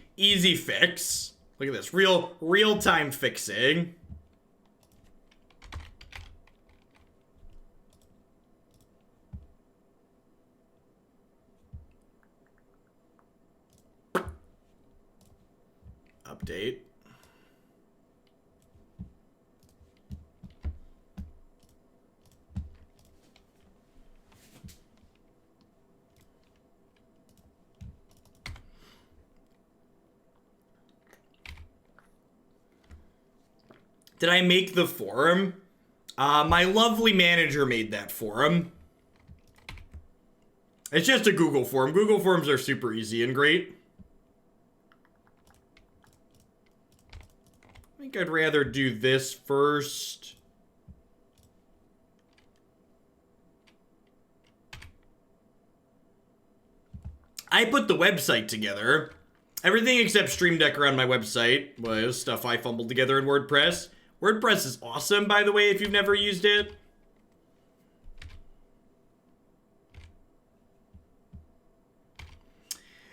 fix. Look at this, real-time fixing. Update. Did I make the forum? My lovely manager made that forum. It's just a Google form. Google forms are super easy and great. I think I'd rather do this first. I put the website together. Everything except Stream Deck around my website was stuff I fumbled together in WordPress. WordPress is awesome, by the way, if you've never used it.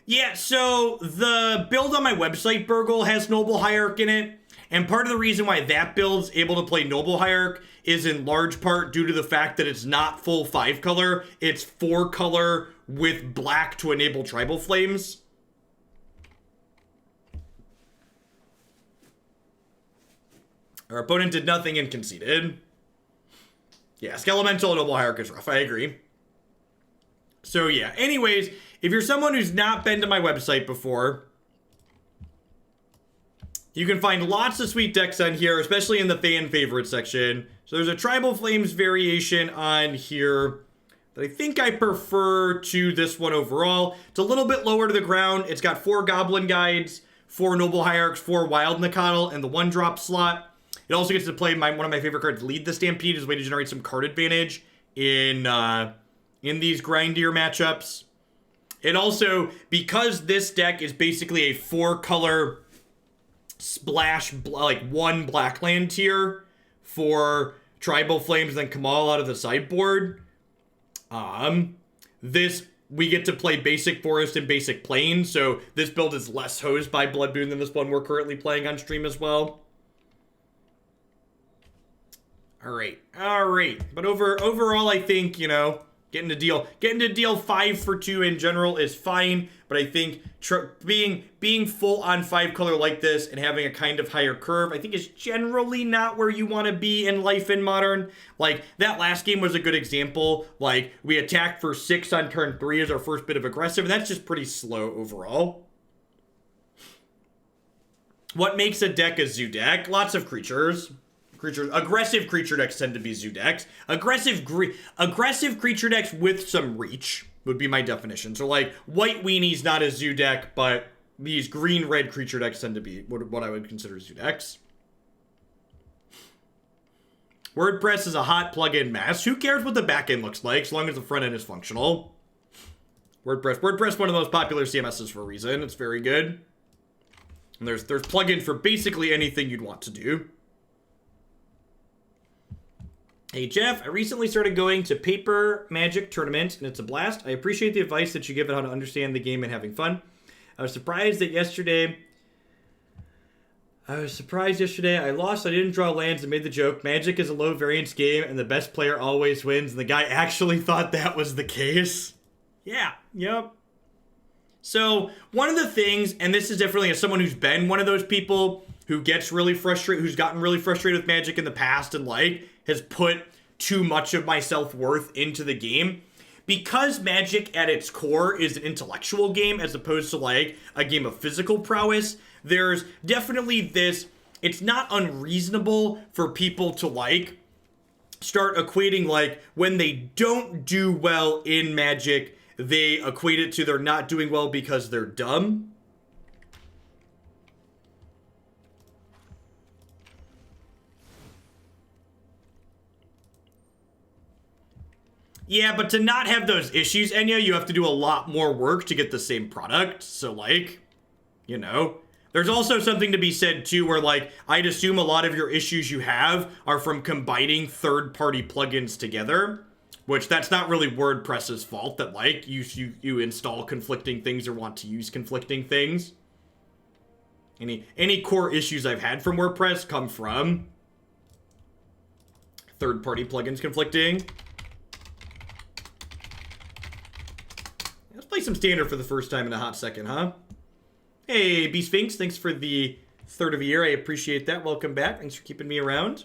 Yeah, so the build on my website, Burgle, has Noble Hierarch in it. And part of the reason why that build's able to play Noble Hierarch is in large part due to the fact that it's not full 5-color. It's 4-color with black to enable Tribal Flames. Our opponent did nothing and conceded. Yeah, Skelemental and Noble Hierarch is rough, I agree. So yeah, anyways, if you're someone who's not been to my website before, you can find lots of sweet decks on here, especially in the fan favorite section. So there's a Tribal Flames variation on here that I think I prefer to this one overall. It's a little bit lower to the ground. It's got 4 Goblin Guides, 4 Noble Hierarchs, 4 Wild Nikado, and the 1-drop slot. It also gets to play one of my favorite cards, Lead the Stampede, as a way to generate some card advantage in these grindier matchups. And also, because this deck is basically a 4-color splash, like 1 black land tier for Tribal Flames, then Kamal out of the sideboard, we get to play Basic Forest and Basic Plain, so this build is less hosed by Blood Boon than this one we're currently playing on stream as well. All right. But overall, I think, you know, getting to deal 5 for 2 in general is fine. But I think being full on 5-color like this and having a kind of higher curve, I think is generally not where you want to be in life in Modern. Like, that last game was a good example. Like, we attacked for 6 on turn 3 as our first bit of aggressive, and that's just pretty slow overall. What makes a deck a zoo deck? Lots of creatures. Aggressive creature decks tend to be zoo decks. Aggressive creature decks with some reach would be my definition. So like White Weenie's not a zoo deck, but these green-red creature decks tend to be what I would consider zoo decks. WordPress is a hot plugin mess. Who cares what the backend looks like, as long as the front end is functional? WordPress, one of the most popular CMSs for a reason. It's very good. And there's plugins for basically anything you'd want to do. Hey Jeff, I recently started going to Paper Magic Tournament, and it's a blast. I appreciate the advice that you give on how to understand the game and having fun. I was surprised yesterday I lost. I didn't draw lands and made the joke. Magic is a low variance game, and the best player always wins. And the guy actually thought that was the case. Yeah, yep. So one of the things, and this is definitely as someone who's been one of those people who gets really frustrated, who's gotten really frustrated with Magic in the past and like has put too much of my self-worth into the game. Because Magic at its core is an intellectual game as opposed to like a game of physical prowess, there's definitely this, it's not unreasonable for people to like start equating like when they don't do well in Magic, they equate it to they're not doing well because they're dumb. Yeah, but to not have those issues, Enya, you have to do a lot more work to get the same product. So, like, you know. There's also something to be said, too, where, like, I'd assume a lot of your issues you have are from combining third-party plugins together. Which, that's not really WordPress's fault that, like, you install conflicting things or want to use conflicting things. Any core issues I've had from WordPress come from third-party plugins conflicting. Let's play some standard for the first time in a hot second, huh? Hey, B-Sphinx, thanks for the third of a year. I appreciate that. Welcome back. Thanks for keeping me around.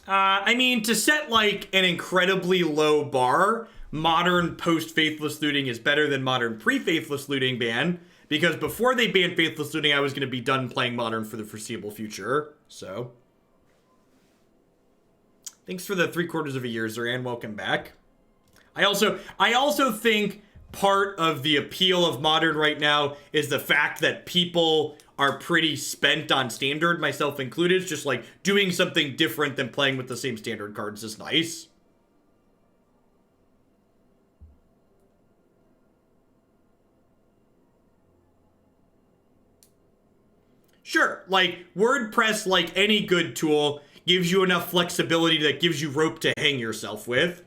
I mean, to set, like, an incredibly low bar, modern post-Faithless Looting is better than modern pre-Faithless Looting ban, because before they banned Faithless Looting, I was going to be done playing Modern for the foreseeable future, so. Thanks for the 3/4 of a year, Zoran. Welcome back. I also think part of the appeal of Modern right now is the fact that people are pretty spent on Standard, myself included. Just like doing something different than playing with the same Standard cards is nice. Sure, like WordPress, like any good tool, gives you enough flexibility that gives you rope to hang yourself with.